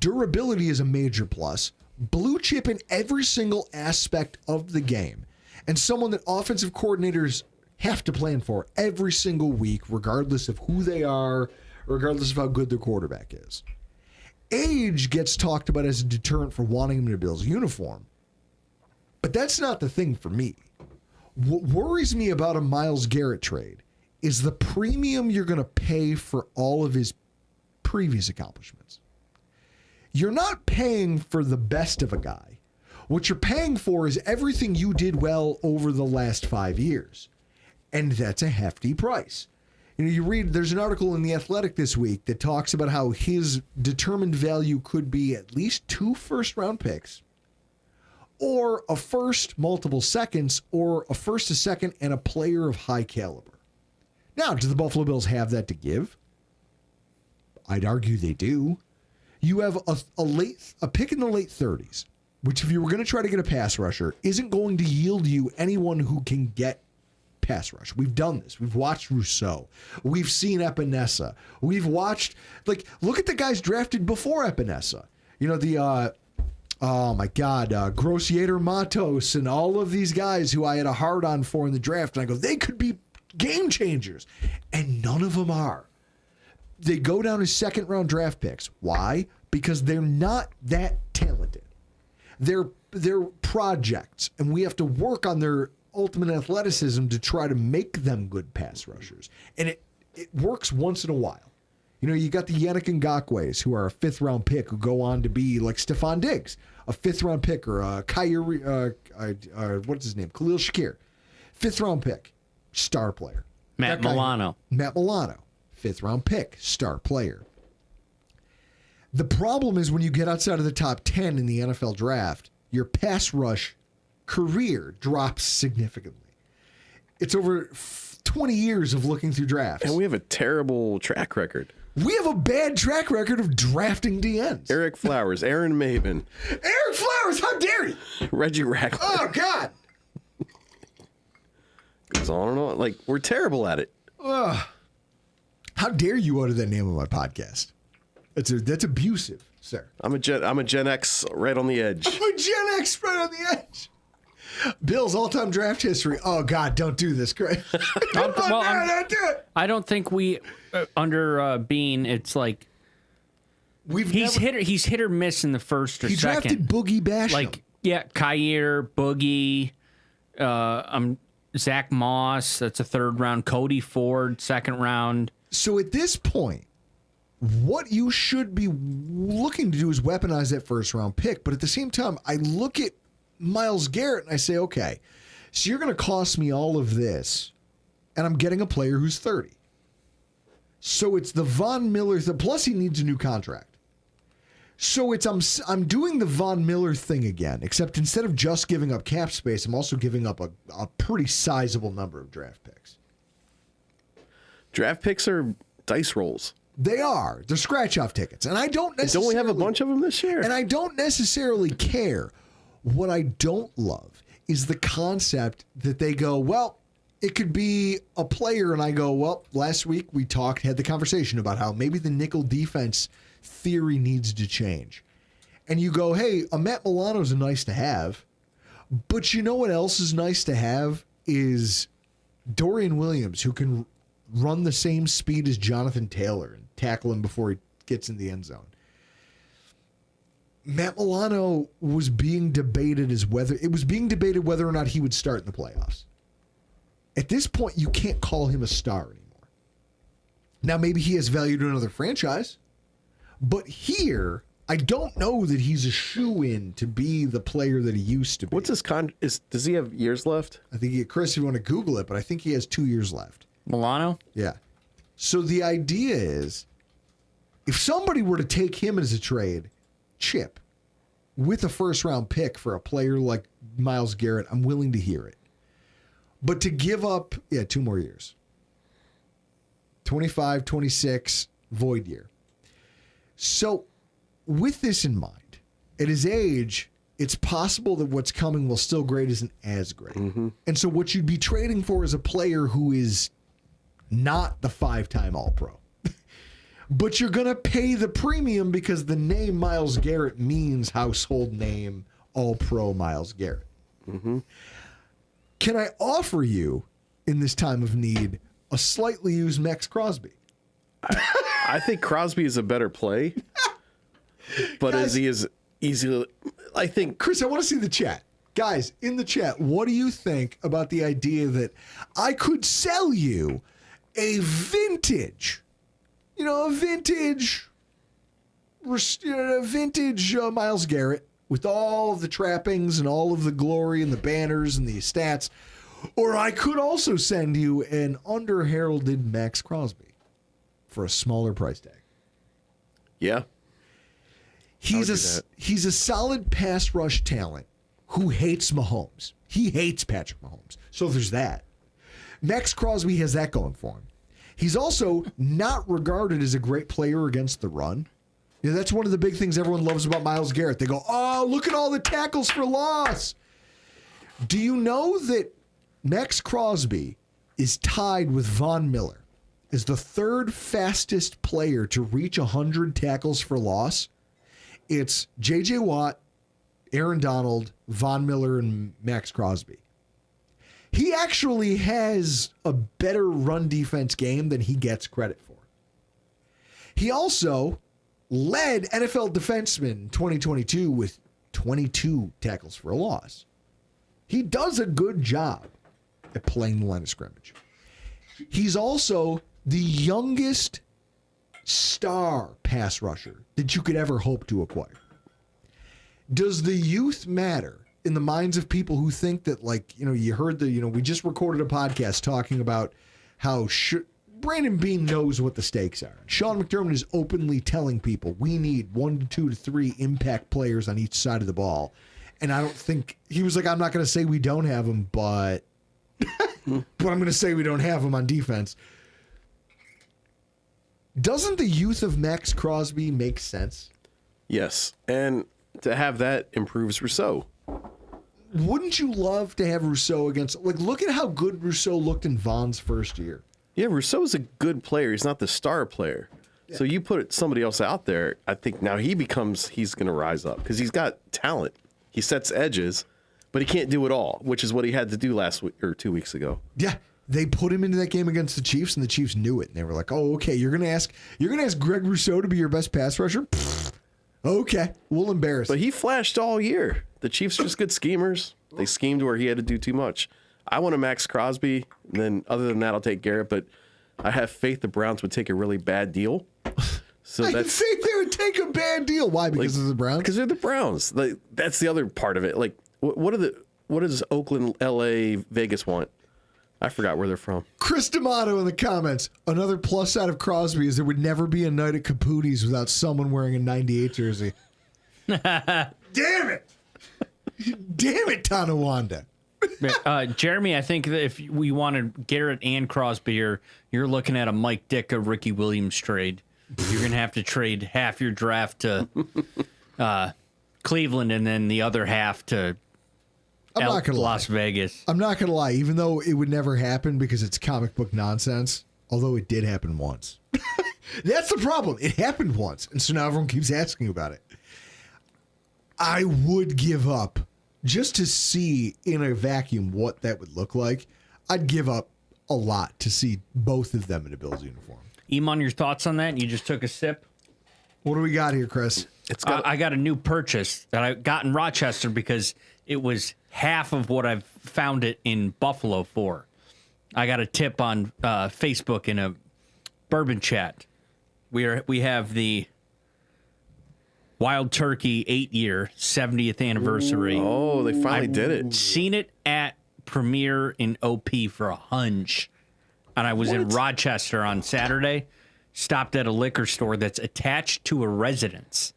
Durability is a major plus. Blue chip in every single aspect of the game. And someone that offensive coordinators have to plan for every single week, regardless of who they are, regardless of how good their quarterback is. Age gets talked about as a deterrent for wanting him in a Bills uniform. But that's not the thing for me. What worries me about a Myles Garrett trade is the premium you're going to pay for all of his previous accomplishments. You're not paying for the best of a guy. What you're paying for is everything you did well over the last 5 years. And that's a hefty price. You read, there's an article in The Athletic this week that talks about how his determined value could be at least 2 first-round picks, or a first, multiple seconds, or a first, a second, and a player of high caliber. Now, do the Buffalo Bills have that to give? I'd argue they do. You have a pick in the late 30s, which if you were going to try to get a pass rusher, isn't going to yield you anyone who can get pass rush. We've done this. We've watched Rousseau. We've seen Epinesa. We've watched, look at the guys drafted before Epinesa. Grossiator Matos and all of these guys who I had a hard on for in the draft. And I go, they could be game changers. And none of them are. They go down as second round draft picks. Why? Because they're not that talented. They're projects. And we have to work on their ultimate athleticism to try to make them good pass rushers. And it works once in a while. You got the Yannick Ngakwe's who are a 5th round pick who go on to be like Stephon Diggs, a 5th round pick, or what's his name? Khalil Shakir, 5th round pick, star player. Matt Milano, 5th round pick, star player. The problem is when you get outside of the top 10 in the NFL draft, your pass rush career drops significantly. It's over 20 years of looking through drafts. And we have a terrible track record. We have a bad track record of drafting DNs. Eric Flowers, Aaron Maven. Eric Flowers, how dare you? Reggie Ragland. Oh, God. Goes on and on. We're terrible at it. How dare you utter that name on my podcast? That's abusive, sir. I'm a Gen X right on the edge. I'm a Gen X right on the edge. Bill's all-time draft history. Oh, God, don't do this, Craig. Don't do it. I don't think we, under Bean, it's like he's hit or miss in the first or he second. He drafted Boogie Basham. Kyer, Boogie, Zach Moss, that's a 3rd round. Cody Ford, 2nd round. So at this point, what you should be looking to do is weaponize that 1st round pick. But at the same time, I look at Myles Garrett and I say, okay, so you're going to cost me all of this, and I'm getting a player who's 30. So it's the Von Miller, plus he needs a new contract. So I'm doing the Von Miller thing again, except instead of just giving up cap space, I'm also giving up a pretty sizable number of draft picks. Draft picks are dice rolls. They are. They're scratch-off tickets. And I don't necessarily... Don't we have a bunch of them this year? And I don't necessarily care. What I don't love is the concept that they go, well, it could be a player, and I go, well, last week we had the conversation about how maybe the nickel defense theory needs to change. And you go, hey, a Matt Milano's a nice to have, but you know what else is nice to have is Dorian Williams, who can run the same speed as Jonathan Taylor and tackle him before he gets in the end zone. Matt Milano was being debated whether or not he would start in the playoffs. At this point, you can't call him a star anymore. Now, maybe he has value to another franchise, but here, I don't know that he's a shoo-in to be the player that he used to be. What's his does he have years left? I think, Chris, if you want to Google it, but I think he has 2 years left. Milano? Yeah. So the idea is, if somebody were to take him as a trade, chip, with a first-round pick for a player like Myles Garrett, I'm willing to hear it. But to give up, 2 more years. 25, 26, void year. So with this in mind, at his age, it's possible that what's coming while still great isn't as great. Mm-hmm. And so what you'd be trading for is a player who is not the 5-time All-Pro. But you're going to pay the premium because the name Myles Garrett means household name All-Pro Myles Garrett. Mm-hmm. Can I offer you, in this time of need, a slightly used Maxx Crosby? I think Crosby is a better play. But Guys, as he is easy, I think... Chris, I want to see the chat. Guys, in the chat, what do you think about the idea that I could sell you a vintage Myles Garrett with all of the trappings and all of the glory and the banners and the stats, or I could also send you an under-heralded Maxx Crosby for a smaller price tag. Yeah. He's a solid pass rush talent who hates Mahomes. He hates Patrick Mahomes. So there's that. Maxx Crosby has that going for him. He's also not regarded as a great player against the run. You know, that's one of the big things everyone loves about Myles Garrett. They go, oh, look at all the tackles for loss. Do you know that Maxx Crosby is tied with Von Miller as the 3rd fastest player to reach 100 tackles for loss? It's J.J. Watt, Aaron Donald, Von Miller, and Maxx Crosby. He actually has a better run defense game than he gets credit for. He also led NFL defensemen 2022 with 22 tackles for a loss. He does a good job at playing the line of scrimmage. He's also the youngest star pass rusher that you could ever hope to acquire. Does the youth matter in the minds of people who think that, like, you heard we just recorded a podcast talking about how Brandon Beane knows what the stakes are. Sean McDermott is openly telling people we need 1 to 2 to 3 impact players on each side of the ball. And I don't think he was like, I'm not going to say we don't have them, but I'm going to say we don't have them on defense. Doesn't the youth of Maxx Crosby make sense? Yes. And to have that improves Rousseau. Wouldn't you love to have Rousseau against... look at how good Rousseau looked in Von's first year. Yeah, Rousseau's a good player. He's not the star player. Yeah. So you put somebody else out there, I think now he's going to rise up because he's got talent. He sets edges, but he can't do it all, which is what he had to do last week or 2 weeks ago. Yeah. They put him into that game against the Chiefs, and the Chiefs knew it. And they were like, oh, okay, you're gonna ask Greg Rousseau to be your best pass rusher? Pfft. Okay, we'll embarrass him. But he flashed all year. The Chiefs are just good schemers. They schemed where he had to do too much. I want a Maxx Crosby, and then other than that, I'll take Garrett, but I have faith the Browns would take a really bad deal. So I think they would take a bad deal. Why? Because of the Browns? Because they're the Browns. That's the other part of it. What does Oakland, LA, Vegas want? I forgot where they're from. Chris D'Amato in the comments. Another plus side of Crosby is there would never be a night at Caputi's without someone wearing a 98 jersey. Damn it. Damn it, Tonawanda. Jeremy, I think that if we wanted Garrett and Crosby, you're looking at a Mike Ditka, Ricky Williams trade. You're going to have to trade half your draft to Cleveland and then the other half to Las Vegas. I'm not going to lie, even though it would never happen because it's comic book nonsense, although it did happen once. That's the problem. It happened once, and so now everyone keeps asking about it. I would give up just to see in a vacuum what that would look like. I'd give up a lot to see both of them in a Bills uniform. Iman, your thoughts on that? You just took a sip. What do we got here, Chris? I got a new purchase that I got in Rochester because it was half of what I've found it in Buffalo for. I got a tip on Facebook in a bourbon chat. We have the Wild Turkey 8-year 70th anniversary. Oh, they finally did it. Seen it at Premiere in OP for a hunch. And I was in Rochester on Saturday. Stopped at a liquor store that's attached to a residence.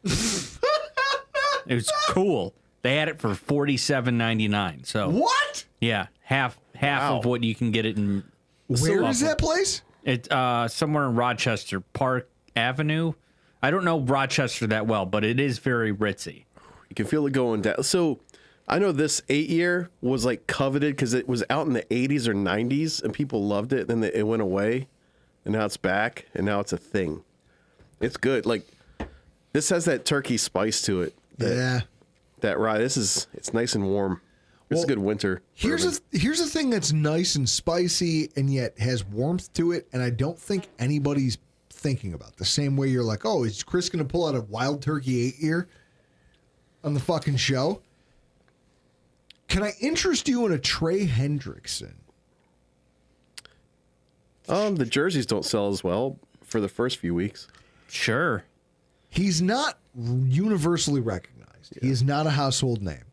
It was cool. They had it for $47.99. So What? yeah, half of what you can get it in. Where is that place? It's somewhere in Rochester, Park Avenue. I don't know Rochester that well, but it is very ritzy. You can feel it going down. So I know this 8-year was like coveted because it was out in the 80s or 90s and people loved it. Then it went away and now it's back and now it's a thing. It's good. Like this has that turkey spice to it. Yeah. That rye. It's nice and warm. It's a good winter. Here's a thing that's nice and spicy and yet has warmth to it, and I don't think anybody's thinking about the same way you're like, oh, is Chris going to pull out a Wild Turkey 8-year on the fucking show? Can I interest you in a Trey Hendrickson? The jerseys don't sell as well for the first few weeks. Sure. He's not universally recognized. Yeah. He is not a household name.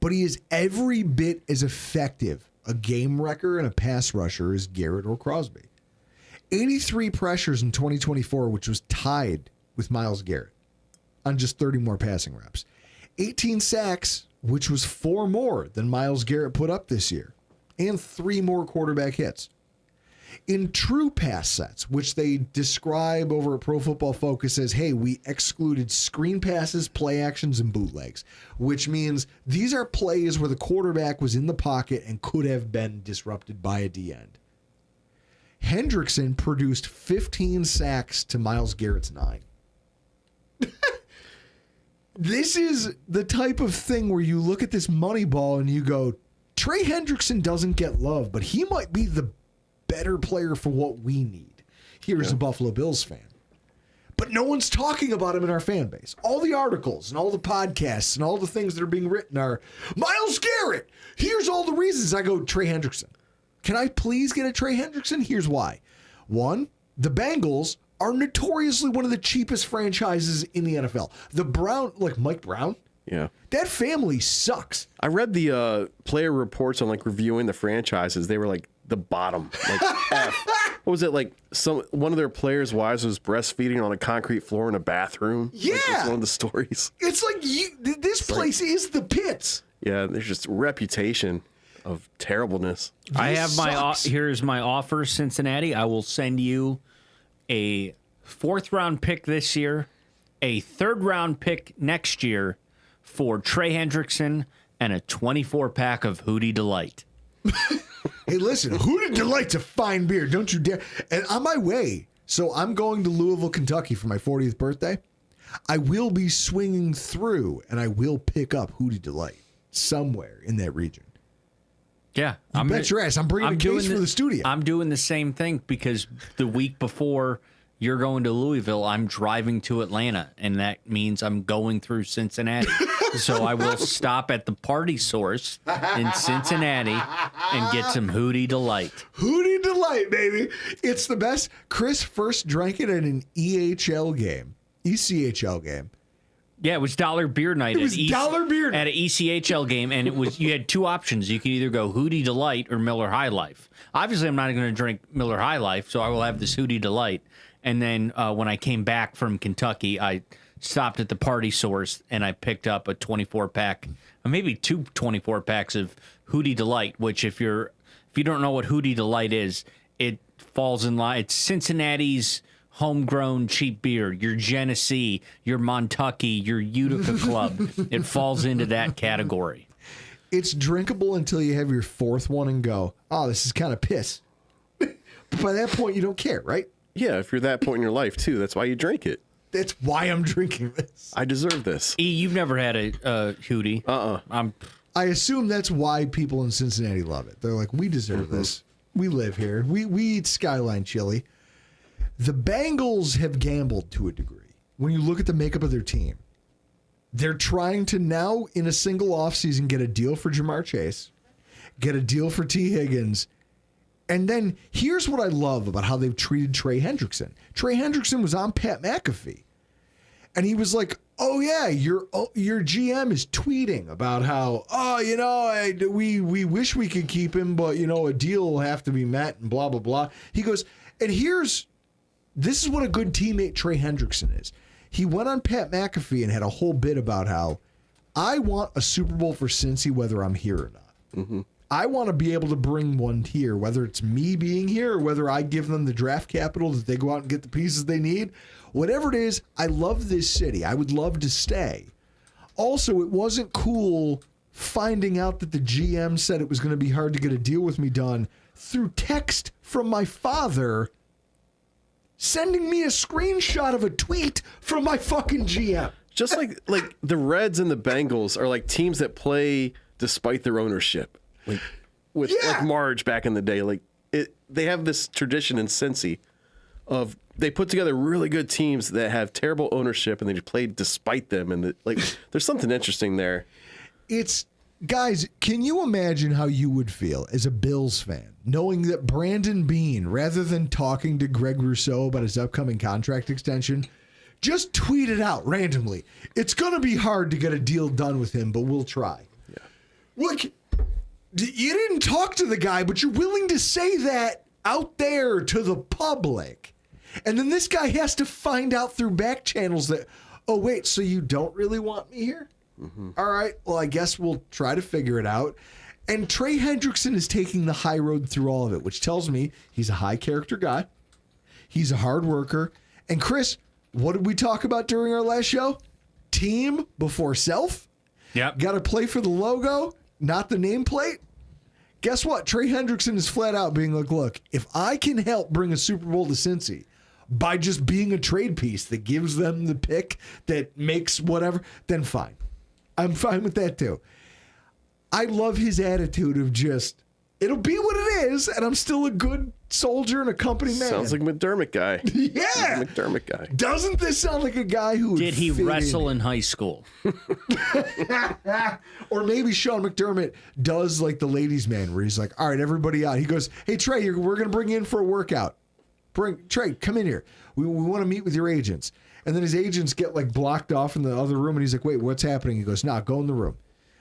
But he is every bit as effective a game wrecker and a pass rusher as Garrett or Crosby. 83 pressures in 2024, which was tied with Myles Garrett on just 30 more passing reps. 18 sacks, which was 4 more than Myles Garrett put up this year, and 3 more quarterback hits. In true pass sets, which they describe over at Pro Football Focus as, hey, we excluded screen passes, play actions, and bootlegs, which means these are plays where the quarterback was in the pocket and could have been disrupted by a D-end. Hendrickson produced 15 sacks to Myles Garrett's 9. This is the type of thing where you look at this money ball and you go, Trey Hendrickson doesn't get love, but he might be the better player for what we need. Here's a Buffalo Bills fan. But no one's talking about him in our fan base. All the articles and all the podcasts and all the things that are being written are, Myles Garrett, here's all the reasons. I go, Trey Hendrickson. Can I please get a Trey Hendrickson? Here's why. One, the Bengals are notoriously one of the cheapest franchises in the NFL. The Brown, like Mike Brown, yeah, that family sucks. I read the player reports on like reviewing the franchises. They were like the bottom, like F. What was it like? One of their players' wives was breastfeeding on a concrete floor in a bathroom. Yeah, like, that's one of the stories. It's like this place is the pits. Yeah, there's just a reputation of terribleness. I have here's my offer, Cincinnati. I will send you a 4th-round pick this year, a 3rd-round pick next year for Trey Hendrickson, and a 24-pack of Hootie Delight. Hey, listen, Hootie Delight's a fine beer. Don't you dare. And on my way, so I'm going to Louisville, Kentucky for my 40th birthday. I will be swinging through, and I will pick up Hootie Delight somewhere in that region. Yeah. I bet your ass. I'm bringing a case for the studio. I'm doing the same thing because the week before you're going to Louisville, I'm driving to Atlanta, and that means I'm going through Cincinnati. So I will stop at the Party Source in Cincinnati and get some Hootie Delight. Hootie Delight, baby. It's the best. Chris first drank it at an ECHL game. Yeah, it was dollar beer night. It was dollar beer night. At an ECHL game, and it was you had two options. You could either go Hootie Delight or Miller High Life. Obviously, I'm not going to drink Miller High Life, so I will have this Hootie Delight. And then when I came back from Kentucky, I stopped at the Party Source, and I picked up a 24-pack, maybe two 24-packs of Hootie Delight, which if you don't know what Hootie Delight is, it falls in line. It's Cincinnati's homegrown cheap beer, your Genesee, your Montucky, your Utica Club. It falls into that category. It's drinkable until you have your fourth one and go, oh, this is kind of piss. But by that point, you don't care, right? Yeah, if you're that point in your life, too, that's why you drink it. That's why I'm drinking this. I deserve this. E, you've never had a Hootie. I assume that's why people in Cincinnati love it. They're like, we deserve this. We live here. We eat Skyline chili. The Bengals have gambled to a degree. When you look at the makeup of their team, they're trying to now, in a single offseason, get a deal for Jamar Chase, get a deal for T. Higgins. And then here's what I love about how they've treated Trey Hendrickson. Trey Hendrickson was on Pat McAfee. And he was like, oh, yeah, your GM is tweeting about how, we wish we could keep him, but, a deal will have to be met and blah, blah, blah. He goes, and this is what a good teammate Trey Hendrickson is. He went on Pat McAfee and had a whole bit about how I want a Super Bowl for Cincy whether I'm here or not. Mm-hmm. I want to be able to bring one here, whether it's me being here or whether I give them the draft capital that they go out and get the pieces they need. Whatever it is, I love this city. I would love to stay. Also, it wasn't cool finding out that the GM said it was going to be hard to get a deal with me done through text from my father sending me a screenshot of a tweet from my fucking GM. Just like the Reds and the Bengals are like teams that play despite their ownership. Like with like Marge back in the day, they have this tradition in Cincy of they put together really good teams that have terrible ownership and they just play despite them, and there's something interesting there. Guys, can you imagine how you would feel as a Bills fan knowing that Brandon Beane, rather than talking to Greg Rousseau about his upcoming contract extension, just tweeted out randomly, it's going to be hard to get a deal done with him, but we'll try. Yeah. Look, you didn't talk to the guy, but you're willing to say that out there to the public. And then this guy has to find out through back channels that, oh, wait, so you don't really want me here? Mm-hmm. All right, well, I guess we'll try to figure it out. And Trey Hendrickson is taking the high road through all of it, which tells me he's a high character guy. He's a hard worker. And Chris, what did we talk about during our last show? Team before self. Yep. Got to play for the logo, not the nameplate. Guess what? Trey Hendrickson is flat out being like, look, if I can help bring a Super Bowl to Cincy by just being a trade piece that gives them the pick that makes whatever, then fine. I'm fine with that too. I love his attitude of just, it'll be what it is, and I'm still a good soldier and a company man. Sounds like a McDermott guy. Yeah. McDermott guy. Doesn't this sound like a guy who did he wrestle in high school? Or maybe Sean McDermott does like the ladies' man, where he's like, all right, everybody out. He goes, hey, Trey, we're going to bring you in for a workout. Trey, come in here. We want to meet with your agents. And then his agents get like blocked off in the other room, and he's like, wait, what's happening? He goes, nah, go in the room.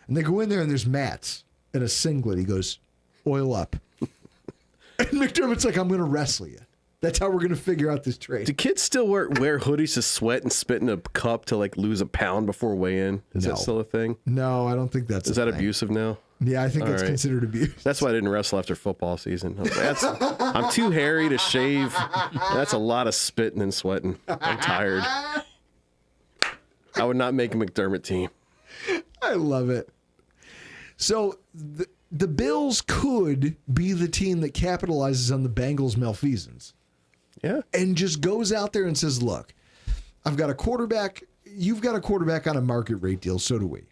And they go in there, and there's mats and a singlet. He goes, oil up. And McDermott's like, I'm going to wrestle you. That's how we're going to figure out this trade. Do kids still wear hoodies to sweat and spit in a cup to like lose a pound before weigh-in? Is that still a thing? No, I don't think that's Is that thing. Abusive now? Yeah, I think that's considered abuse. That's why I didn't wrestle after football season. I'm too hairy to shave. That's a lot of spitting and sweating. I'm tired. I would not make a McDermott team. I love it. So the Bills could be the team that capitalizes on the Bengals' malfeasance. Yeah. And just goes out there and says, look, I've got a quarterback. You've got a quarterback on a market rate deal. So do we.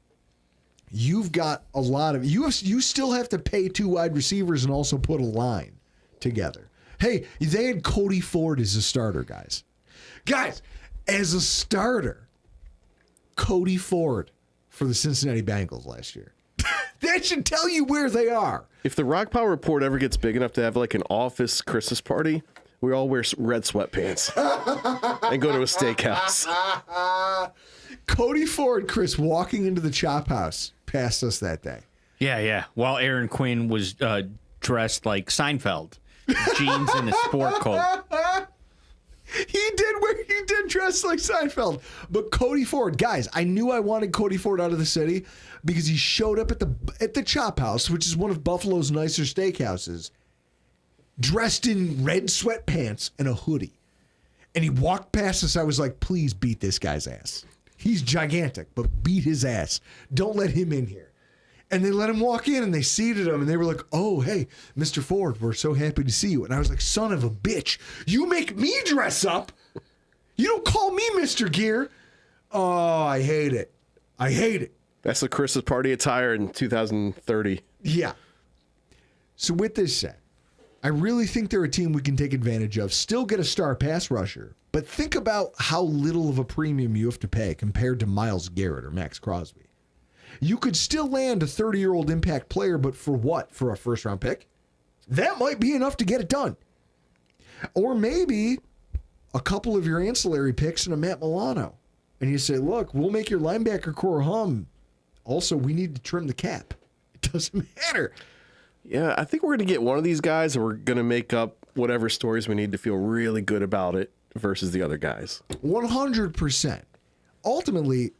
You've got a lot of you still have to pay 2 wide receivers and also put a line together. Hey, they had Cody Ford as a starter, guys. Guys, as a starter, Cody Ford for the Cincinnati Bengals last year. That should tell you where they are. If the Rock Power Report ever gets big enough to have like an office Christmas party, we all wear red sweatpants and go to a steakhouse. Cody Ford, Chris, walking into the Chop House passed us that day. Yeah. While Aaron Quinn was dressed like Seinfeld, jeans and a sport coat. He did dress like Seinfeld. But Cody Ford, guys, I knew I wanted Cody Ford out of the city because he showed up at the Chop House, which is one of Buffalo's nicer steakhouses, dressed in red sweatpants and a hoodie. And he walked past us. I was like, please beat this guy's ass. He's gigantic, but beat his ass. Don't let him in here. And they let him walk in and they seated him and they were like, oh, hey, Mr. Ford, we're so happy to see you. And I was like, son of a bitch, you make me dress up. You don't call me Mr. Gear. Oh, I hate it. I hate it. That's the Chris's party attire in 2030. Yeah. So with this said, I really think they're a team we can take advantage of, still get a star pass rusher, but think about how little of a premium you have to pay compared to Myles Garrett or Maxx Crosby. You could still land a 30-year-old impact player, but for what? For a first-round pick? That might be enough to get it done. Or maybe a couple of your ancillary picks and a Matt Milano. And you say, look, we'll make your linebacker core hum. Also, we need to trim the cap. It doesn't matter. Yeah, I think we're going to get one of these guys and we're going to make up whatever stories we need to feel really good about it versus the other guys. 100%. Ultimately,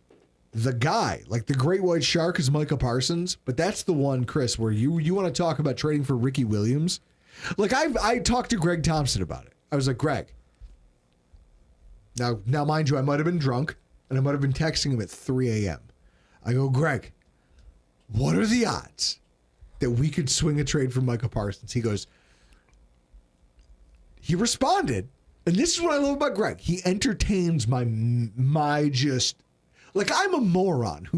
the guy, like the great white shark, is Micah Parsons, but that's the one, Chris, where you want to talk about trading for Ricky Williams. Like I talked to Greg Thompson about it. I was like, Greg, now mind you, I might have been drunk and I might have been texting him at 3 a.m. I go, Greg, what are the odds that we could swing a trade for Micah Parsons? He goes, he responded, and this is what I love about Greg. He entertains my just. Like, I'm a moron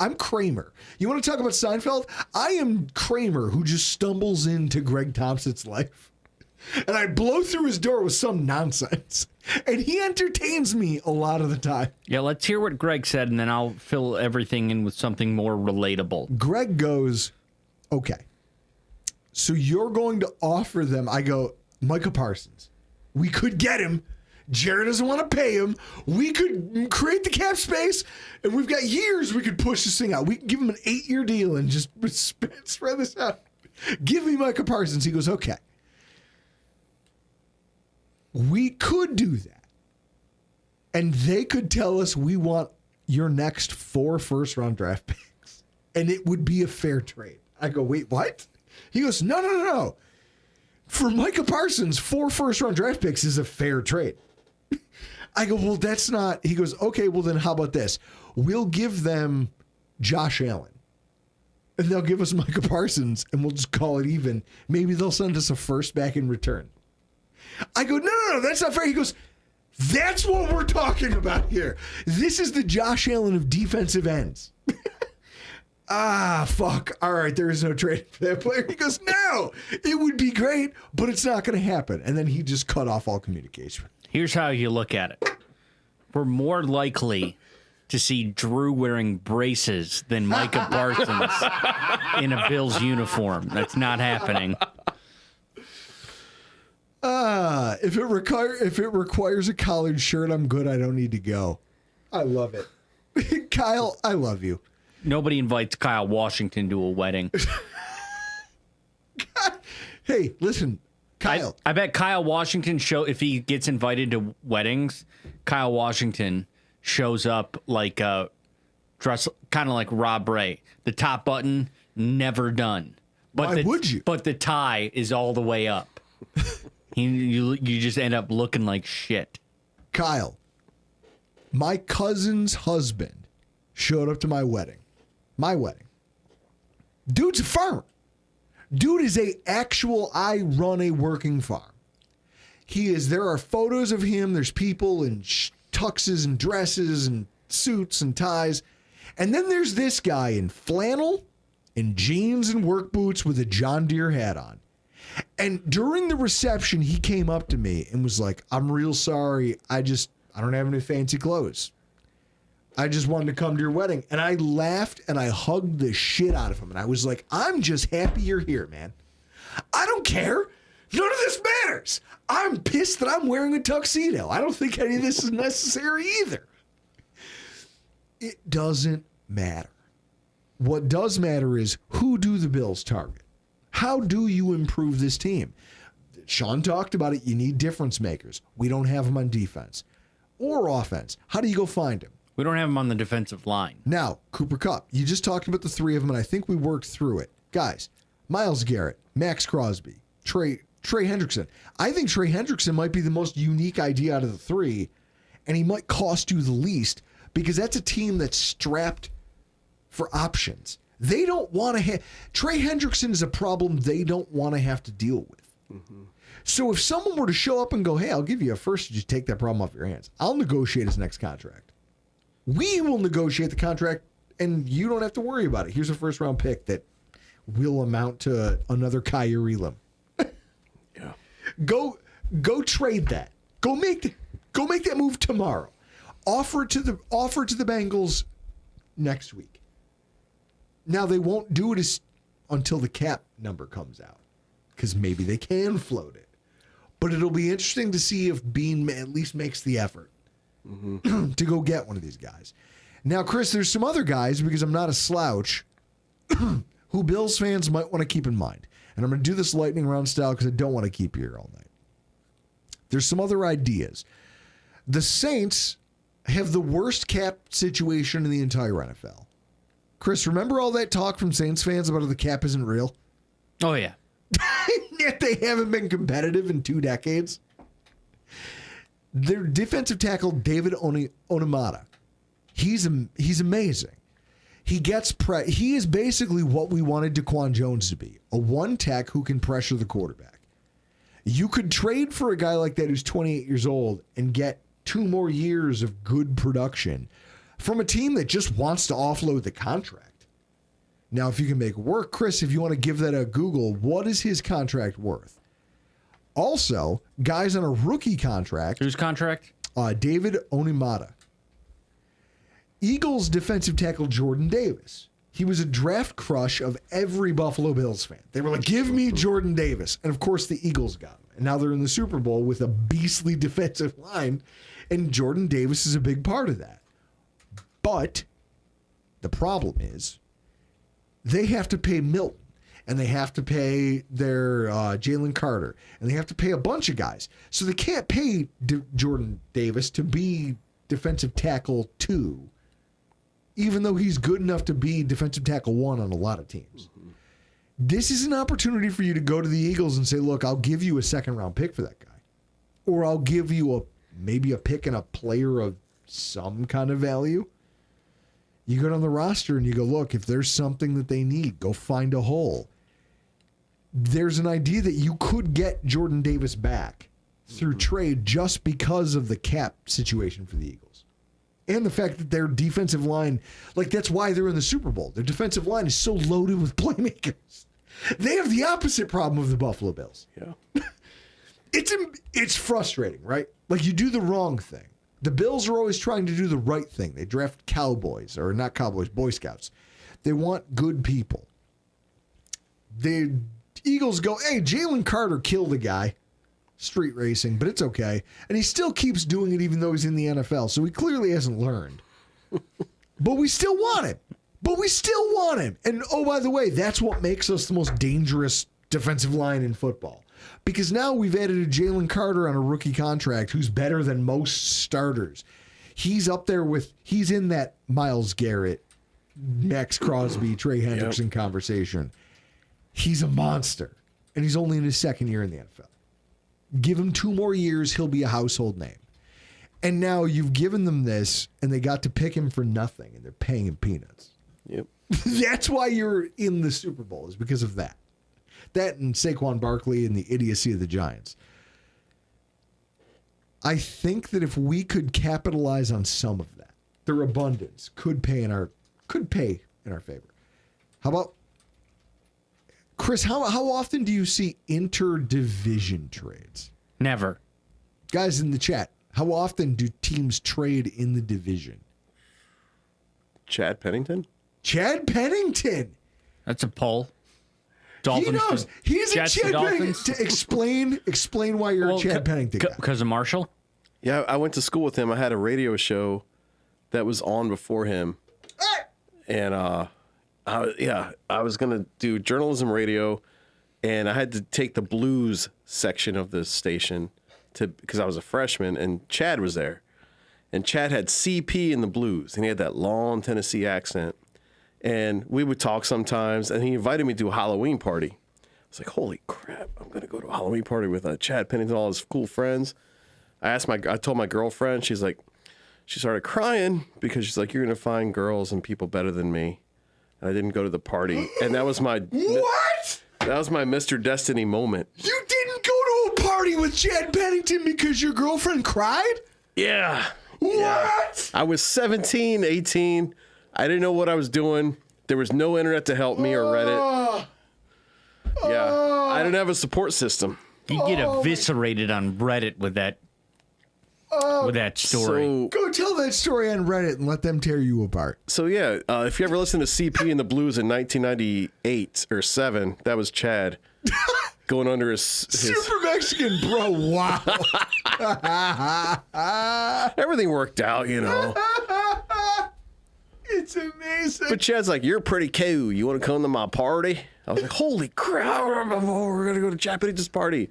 I'm Kramer. You want to talk about Seinfeld? I am Kramer who just stumbles into Greg Thompson's life. And I blow through his door with some nonsense. And he entertains me a lot of the time. Yeah, let's hear what Greg said, and then I'll fill everything in with something more relatable. Greg goes, okay, so you're going to offer them, I go, Micah Parsons. We could get him. Jared doesn't want to pay him. We could create the cap space, and we've got years we could push this thing out. We can give him an 8-year deal and just spread this out. Give me Micah Parsons. He goes, okay. We could do that. And they could tell us we want your next 4 first-round draft picks, and it would be a fair trade. I go, wait, what? He goes, no. For Micah Parsons, 4 first-round draft picks is a fair trade. I go, well, that's not. He goes, okay, well, then how about this? We'll give them Josh Allen, and they'll give us Micah Parsons, and we'll just call it even. Maybe they'll send us a first back in return. I go, no, that's not fair. He goes, that's what we're talking about here. This is the Josh Allen of defensive ends. Fuck. All right, there is no trade for that player. He goes, no, it would be great, but it's not going to happen. And then he just cut off all communication. Here's how you look at it. We're more likely to see Drew wearing braces than Micah Parsons in a Bills uniform. That's not happening. If it requires a collared shirt, I'm good. I don't need to go. I love it. Kyle, I love you. Nobody invites Kyle Washington to a wedding. Hey, listen, Kyle. I bet Kyle Washington if he gets invited to weddings, Kyle Washington shows up like dress kind of like Rob Ray. The top button never done. But Why would you? But the tie is all the way up. You just end up looking like shit. Kyle, my cousin's husband showed up to my wedding. Dude's a farmer. Dude is I run a working farm. There are photos of him. There's people in tuxes and dresses and suits and ties. And then there's this guy in flannel and jeans and work boots with a John Deere hat on. And during the reception, he came up to me and was like, I'm real sorry. I don't have any fancy clothes. I just wanted to come to your wedding. And I laughed and I hugged the shit out of him. And I was like, I'm just happy you're here, man. I don't care. None of this matters. I'm pissed that I'm wearing a tuxedo. I don't think any of this is necessary either. It doesn't matter. What does matter is who do the Bills target? How do you improve this team? Sean talked about it. You need difference makers. We don't have them on defense or offense. How do you go find them? We don't have him on the defensive line. Now, Cooper Kupp. You just talked about the three of them, and I think we worked through it. Guys, Myles Garrett, Maxx Crosby, Trey Hendrickson. I think Trey Hendrickson might be the most unique idea out of the three, and he might cost you the least because that's a team that's strapped for options. They don't want to have... Trey Hendrickson is a problem they don't want to have to deal with. Mm-hmm. So if someone were to show up and go, hey, I'll give you a first, just take that problem off your hands. I'll negotiate his next contract. We will negotiate the contract, and you don't have to worry about it. Here's a first-round pick that will amount to another Kyrie Elam. Yeah. Go trade that. Go make that move tomorrow. Offer it to the Bengals next week. Now they won't do it until the cap number comes out, because maybe they can float it. But it'll be interesting to see if Bean at least makes the effort to go get one of these guys. Now, Chris, there's some other guys, because I'm not a slouch, who Bills fans might want to keep in mind. And I'm going to do this lightning round style because I don't want to keep you here all night. There's some other ideas. The Saints have the worst cap situation in the entire NFL. Chris, remember all that talk from Saints fans about how the cap isn't real? Oh, yeah. Yet they haven't been competitive in 2 decades. Their defensive tackle, David Onyemata, he's amazing. He is basically what we wanted Daquan Jones to be, a one tech who can pressure the quarterback. You could trade for a guy like that who's 28 years old and get 2 more years of good production from a team that just wants to offload the contract. Now, if you can make it work, Chris, if you want to give that a Google, what is his contract worth? Also, guys on a rookie contract. Whose contract? David Onyemata. Eagles defensive tackle Jordan Davis. He was a draft crush of every Buffalo Bills fan. They were like, give me Jordan Davis. And of course, the Eagles got him. And now they're in the Super Bowl with a beastly defensive line. And Jordan Davis is a big part of that. But the problem is they have to pay Milton. And they have to pay their Jalen Carter. And they have to pay a bunch of guys. So they can't pay Jordan Davis to be defensive tackle 2, even though he's good enough to be defensive tackle 1 on a lot of teams. Mm-hmm. This is an opportunity for you to go to the Eagles and say, look, I'll give you a second-round pick for that guy. Or I'll give you maybe a pick and a player of some kind of value. You go down the roster and you go, look, if there's something that they need, go find a hole. There's an idea that you could get Jordan Davis back through trade just because of the cap situation for the Eagles. And the fact that their defensive line, like that's why they're in the Super Bowl. Their defensive line is so loaded with playmakers. They have the opposite problem of the Buffalo Bills. Yeah. It's frustrating, right? Like you do the wrong thing. The Bills are always trying to do the right thing. They draft cowboys, or not cowboys, Boy Scouts. They want good people. The Eagles go, hey, Jalen Carter killed a guy. Street racing, but it's okay. And he still keeps doing it even though he's in the NFL. So he clearly hasn't learned. But we still want him. And oh, by the way, that's what makes us the most dangerous defensive line in football. Because now we've added a Jalen Carter on a rookie contract who's better than most starters. He's up there he's in that Myles Garrett, Maxx Crosby, Trey Hendrickson conversation. He's a monster. And he's only in his second year in the NFL. Give him 2 more years, he'll be a household name. And now you've given them this, and they got to pick him for nothing, and they're paying him peanuts. Yep. That's why you're in the Super Bowl, is because of that. That and Saquon Barkley and the idiocy of the Giants. I think that if we could capitalize on some of that, their abundance could pay in our favor. How about Chris, how often do you see interdivision trades? Never. Guys in the chat, how often do teams trade in the division? Chad Pennington? Chad Pennington. That's a poll. Dolphins. He knows. He's a Chad Pennington. Explain why you're a Chad Pennington guy. Because of Marshall? Yeah, I went to school with him. I had a radio show that was on before him. And I was going to do journalism radio, and I had to take the blues section of the station because I was a freshman, and Chad was there. And Chad had CP in the blues, and he had that long Tennessee accent. And we would talk sometimes, and he invited me to a Halloween party. I was like, holy crap, I'm going to go to a Halloween party with Chad Pennington and all his cool friends. I told my girlfriend, she started crying because she's like, you're going to find girls and people better than me. And I didn't go to the party. And that was my... What? That was my Mr. Destiny moment. You didn't go to a party with Chad Pennington because your girlfriend cried? Yeah. What? Yeah. I was 17, 18. I didn't know what I was doing. There was no internet to help me or Reddit. Yeah. I didn't have a support system. You get eviscerated on Reddit with that story. So, Go tell that story on Reddit and let them tear you apart. so yeah, if you ever listen to CP and the Blues in 1998 or 7, that was Chad going under his Super Mexican, bro. Wow. everything worked out, you know. It's amazing. But Chad's like, you're pretty cool. You want to come to my party? I was like, holy crap, we're going to go to Chad Pennington's party.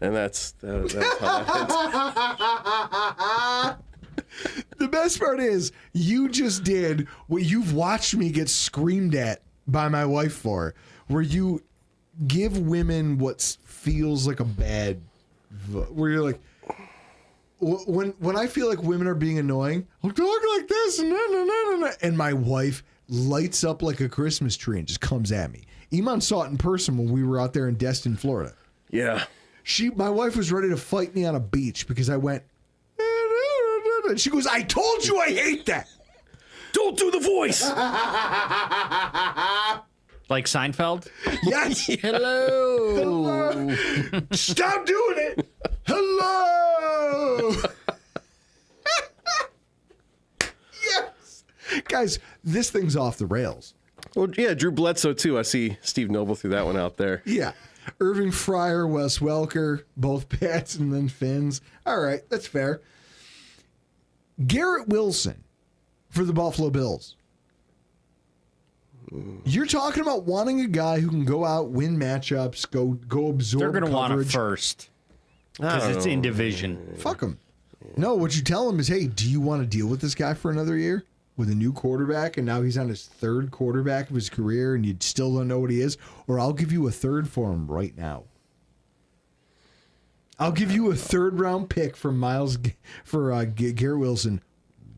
And that's how that ends. The best part is you just did what you've watched me get screamed at by my wife for, where you give women what feels like a bad, where you're like, when I feel like women are being annoying, I'll talk like this, and my wife lights up like a Christmas tree and just comes at me. Iman saw it in person when we were out there in Destin, Florida. Yeah. My wife was ready to fight me on a beach because I went, and she goes, I told you I hate that. Don't do the voice. Like Seinfeld? Yes. Hello. Stop doing it. Hello. Yes. Guys, this thing's off the rails. Well, yeah, Drew Bledsoe, too. I see Steve Noble threw that one out there. Yeah. Irving Fryer, Wes Welker, both Pats and then Finns. All right, that's fair. Garrett Wilson for the Buffalo Bills. You're talking about wanting a guy who can go out, win matchups, go absorb They're going to want him coverage. first because it's in division. Fuck him. No, what you tell him is, hey, do you want to deal with this guy for another year with a new quarterback, and now he's on his third quarterback of his career, and you still don't know what he is? Or I'll give you a third for him right now. I'll give you a third-round pick for Garrett Wilson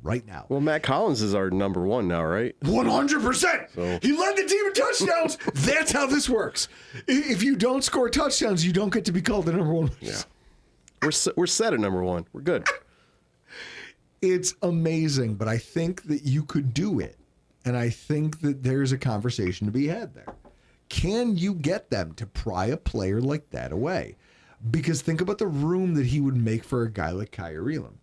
right now. Well, Matt Collins is our number one now, right? 100%. So- He led the team in touchdowns. That's how this works. If you don't score touchdowns, you don't get to be called the number one. Yeah. We're set at number one. We're good. It's amazing, but I think that you could do it. And I think that there's a conversation to be had there. Can you get them to pry a player like that away? Because think about the room that he would make for a guy like Kyrie Elam.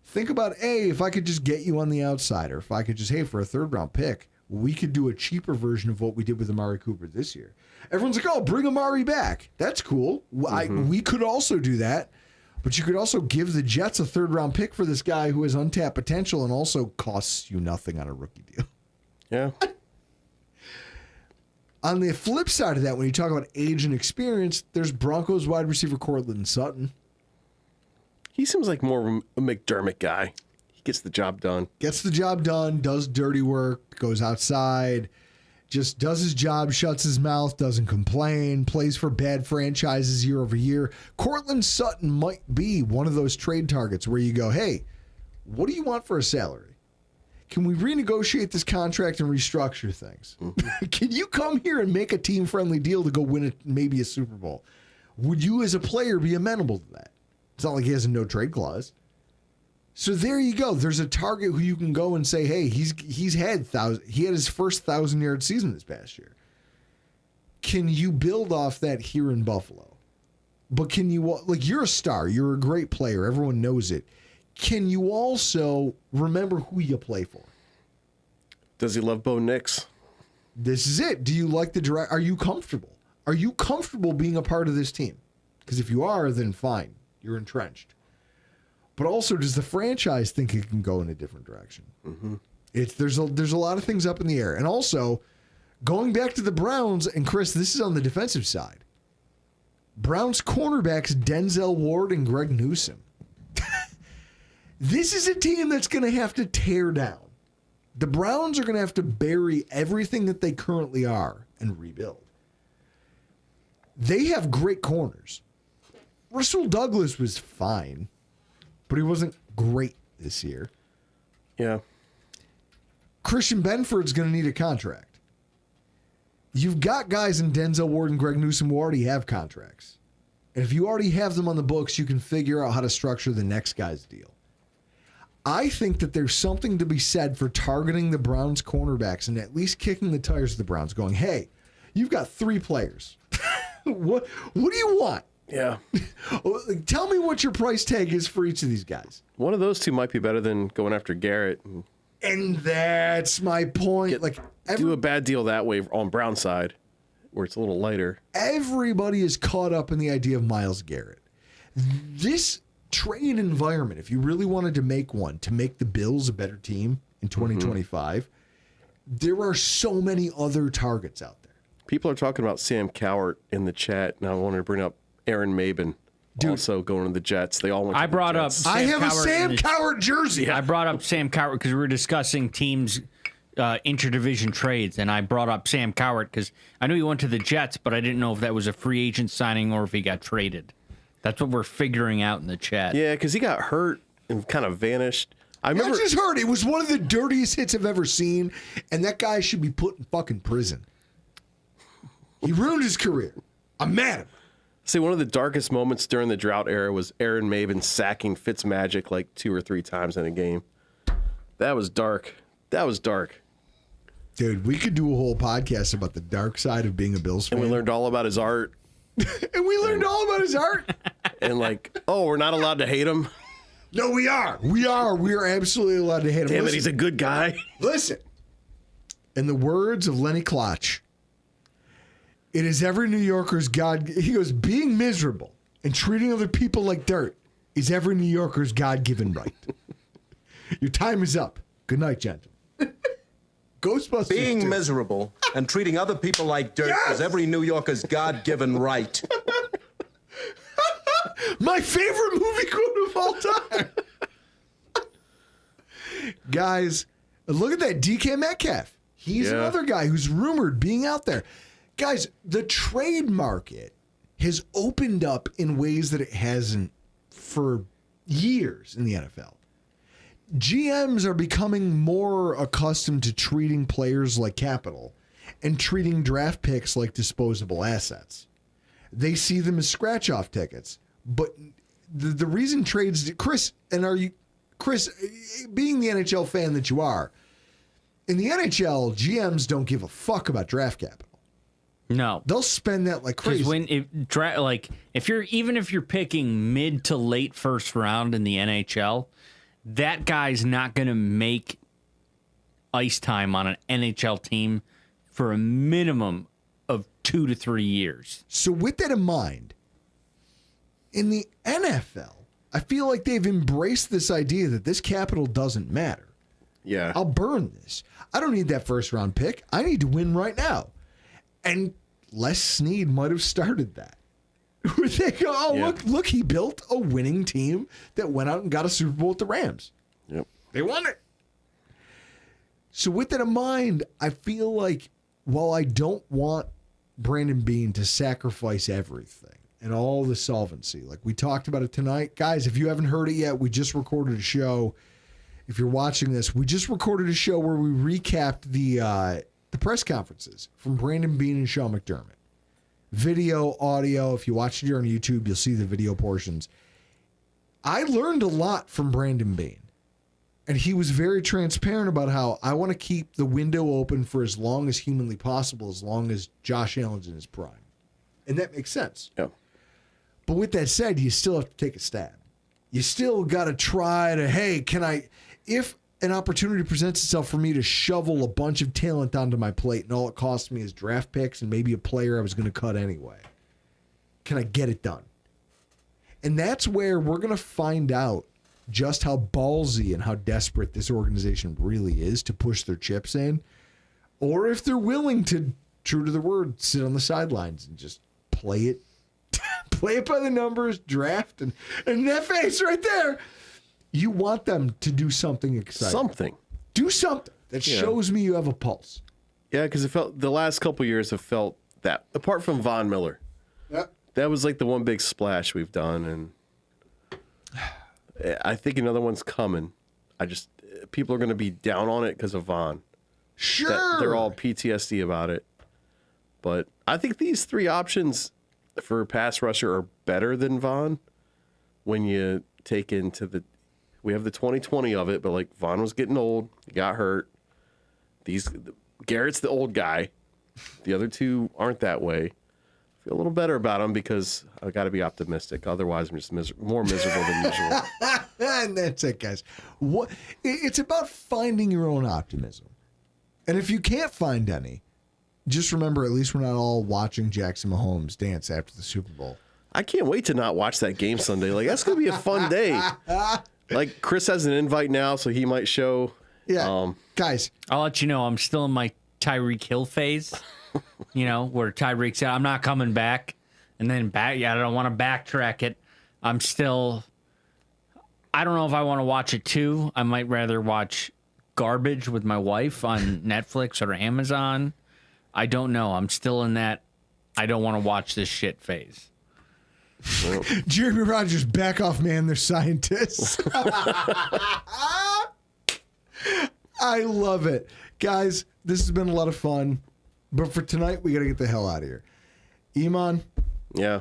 Think about, hey, if I could just get you on the outside, or if I could just, hey, for a third-round pick, we could do a cheaper version of what we did with Amari Cooper this year. Everyone's like, oh, bring Amari back. That's cool. We could also do that. But you could also give the Jets a third-round pick for this guy who has untapped potential and also costs you nothing on a rookie deal. Yeah. On the flip side of that, when you talk about age and experience, there's Broncos wide receiver Courtland Sutton. He seems like more of a McDermott guy. He gets the job done. Gets the job done, does dirty work, goes outside, just does his job, shuts his mouth, doesn't complain, plays for bad franchises year over year. Courtland Sutton might be one of those trade targets where you go, hey, what do you want for a salary? Can we renegotiate this contract and restructure things? Can you come here and make a team-friendly deal to go win maybe a Super Bowl? Would you as a player be amenable to that? It's not like he has a no-trade clause. So there you go. There's a target who you can go and say, hey, he had his first 1,000-yard season this past year. Can you build off that here in Buffalo? But can you, like, you're a star. You're a great player. Everyone knows it. Can you also remember who you play for? Does he love Bo Nix? This is it. Do you like the direct? Are you comfortable? Are you comfortable being a part of this team? Because if you are, then fine. You're entrenched. but also does the franchise think it can go in a different direction? There's a lot of things up in the air. And also, going back to the Browns, and Chris, this is on the defensive side. Browns cornerbacks Denzel Ward and Greg Newsome. This is a team that's going to have to tear down. The Browns are going to have to bury everything that they currently are and rebuild. They have great corners. Russell Douglas was fine, but he wasn't great this year. Yeah. Christian Benford's going to need a contract. You've got guys in Denzel Ward and Greg Newsome who already have contracts. And if you already have them on the books, you can figure out how to structure the next guy's deal. I think that there's something to be said for targeting the Browns cornerbacks and at least kicking the tires of the Browns, going, hey, you've got 3 players. What do you want? Yeah. Tell me what your price tag is for each of these guys. One of those two might be better than going after Garrett. And that's my point. Do a bad deal that way on Brown side, where it's a little lighter. Everybody is caught up in the idea of Myles Garrett. This trade environment, if you really wanted to make one, to make the Bills a better team in 2025, there are so many other targets out there. People are talking about Sam Cowart in the chat, and I wanted to bring up Aaron Maben, also going to the Jets. They all went to I the brought up Jets. Sam I have Cowart a Sam in the- Cowart jersey. I brought up Sam Cowart because we were discussing teams interdivision trades, and I brought up Sam Cowart because I knew he went to the Jets, but I didn't know if that was a free agent signing or if he got traded. That's what we're figuring out in the chat. Yeah, because he got hurt and kind of vanished. I remember. I just heard it was one of the dirtiest hits I've ever seen, and that guy should be put in fucking prison. He ruined his career. I'm mad at him. See, one of the darkest moments during the drought era was Aaron Maben sacking Fitzmagic like 2 or 3 times in a game. That was dark. That was dark. Dude, we could do a whole podcast about the dark side of being a Bills fan. And we learned all about his art. And we learned all about his art. And like, oh, we're not allowed to hate him. No, we are. We are. We are absolutely allowed to hate him. Damn it, Listen, he's a good guy. listen. In the words of Lenny Klotch, it is every New Yorker's God. He goes, being miserable and treating other people like dirt is every New Yorker's God-given right. Your time is up. Good night, gentlemen. Ghostbusters. Being 2. miserable and treating other people like dirt is every New Yorker's God-given right. My favorite movie quote of all time. Guys, look at that DK Metcalf. He's another guy who's rumored being out there. Guys, the trade market has opened up in ways that it hasn't for years in the NFL. GMs are becoming more accustomed to treating players like capital and treating draft picks like disposable assets. They see them as scratch-off tickets. But the reason trades, Chris, being the NHL fan that you are, in the NHL, GMs don't give a fuck about draft capital. No. They'll spend that like crazy. Because if you're picking mid to late first round in the NHL, that guy's not going to make ice time on an NHL team for a minimum of 2 to 3 years. So with that in mind, in the NFL, I feel like they've embraced this idea that this capital doesn't matter. Yeah. I'll burn this. I don't need that first round pick. I need to win right now. And Les Snead might have started that. Where they go, oh, look, he built a winning team that went out and got a Super Bowl with the Rams. Yep. They won it. So with that in mind, I feel like while I don't want Brandon Beane to sacrifice everything and all the solvency, like we talked about it tonight, guys, if you haven't heard it yet, we just recorded a show. If you're watching this, we just recorded a show where we recapped the press conferences from Brandon Beane and Sean McDermott. Video, audio. If you watch it here on YouTube, you'll see the video portions. I learned a lot from Brandon Beane. And he was very transparent about how I want to keep the window open for as long as humanly possible, as long as Josh Allen's in his prime. And that makes sense. Yeah. But with that said, you still have to take a stab. You still got to try to, hey, if an opportunity presents itself for me to shovel a bunch of talent onto my plate and all it costs me is draft picks and maybe a player I was going to cut anyway, can I get it done? And that's where we're going to find out just how ballsy and how desperate this organization really is to push their chips in, or if they're willing to, true to the word, sit on the sidelines and just play it by the numbers, draft, and that face right there. You want them to do something exciting. Something. Do something that shows me you have a pulse. Yeah, because it felt the last couple of years have felt that, apart from Von Miller. Yep. That was like the one big splash we've done, and I think another one's coming. People are going to be down on it because of Von. Sure. They're all PTSD about it. But I think these three options for pass rusher are better than Von when you take into we have the 2020 of it, but like Von was getting old, he got hurt. Garrett's the old guy. The other two aren't that way. A little better about them because I got to be optimistic. Otherwise, I'm just more miserable than usual. And that's it, guys. It's about finding your own optimism. And if you can't find any, just remember, at least we're not all watching Jackson Mahomes dance after the Super Bowl. I can't wait to not watch that game Sunday. Like, that's going to be a fun day. Like, Chris has an invite now, so he might show. Yeah. Guys. I'll let you know, I'm still in my Tyreek Hill phase. Where Tyreek said, I'm not coming back. And then I don't want to backtrack it. I don't know if I want to watch it too. I might rather watch garbage with my wife on Netflix or Amazon. I don't know. I'm still in that I don't want to watch this shit phase. Jeremy Rogers, back off, man. They're scientists. I love it. Guys, this has been a lot of fun. But for tonight, we got to get the hell out of here. Iman? Yeah.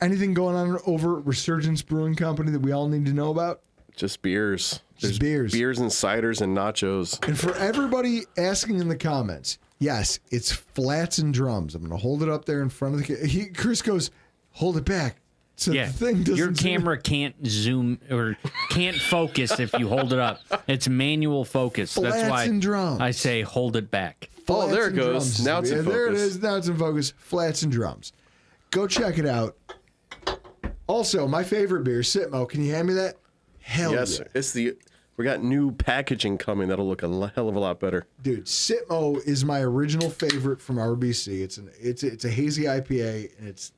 Anything going on over at Resurgence Brewing Company that we all need to know about? Just beers. Just beers. Beers and ciders and nachos. And for everybody asking in the comments, yes, it's flats and drums. I'm going to hold it up there in front of the Chris goes, hold it back. So the thing doesn't your camera can't zoom or can't focus if you hold it up. It's manual focus. Flats That's why and drums. I say hold it back. Oh, there it goes. Now it's in focus. There it is. Now it's in focus. Flats and drums. Go check it out. Also, my favorite beer, Sitmo. Can you hand me that? Hell yes, yeah. We got new packaging coming that'll look a hell of a lot better. Dude, Sitmo is my original favorite from RBC. It's a hazy IPA, and it's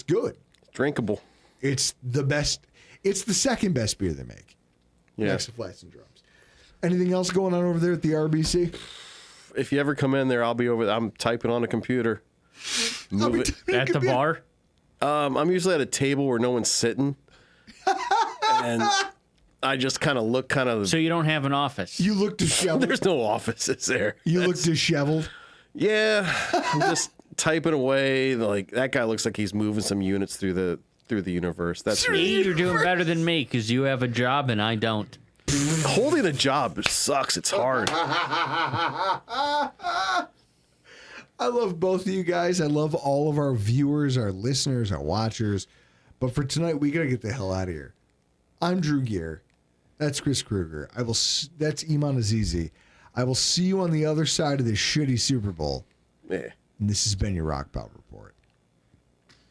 good. Drinkable. It's the best. It's the second best beer they make. Yeah. Next to Flats and Drums. Anything else going on over there at the RBC? If you ever come in there, I'll be over there. I'm typing on a computer. Move it. At the bar? I'm usually at a table where no one's sitting. And I just kind of look So you don't have an office? You look disheveled. There's no offices there. You look disheveled. Yeah. I'm just typing away. Like, that guy looks like he's moving some units through the universe. That's me. You're doing better than me because you have a job and I don't. Holding a job sucks. It's hard. I love both of you guys. I love all of our viewers, our listeners, our watchers. But for tonight, we got to get the hell out of here. I'm Drew Gear. That's Chris Kruger. That's Iman Azizi. I will see you on the other side of this shitty Super Bowl. Yeah. And this has been your Rock Pile Report.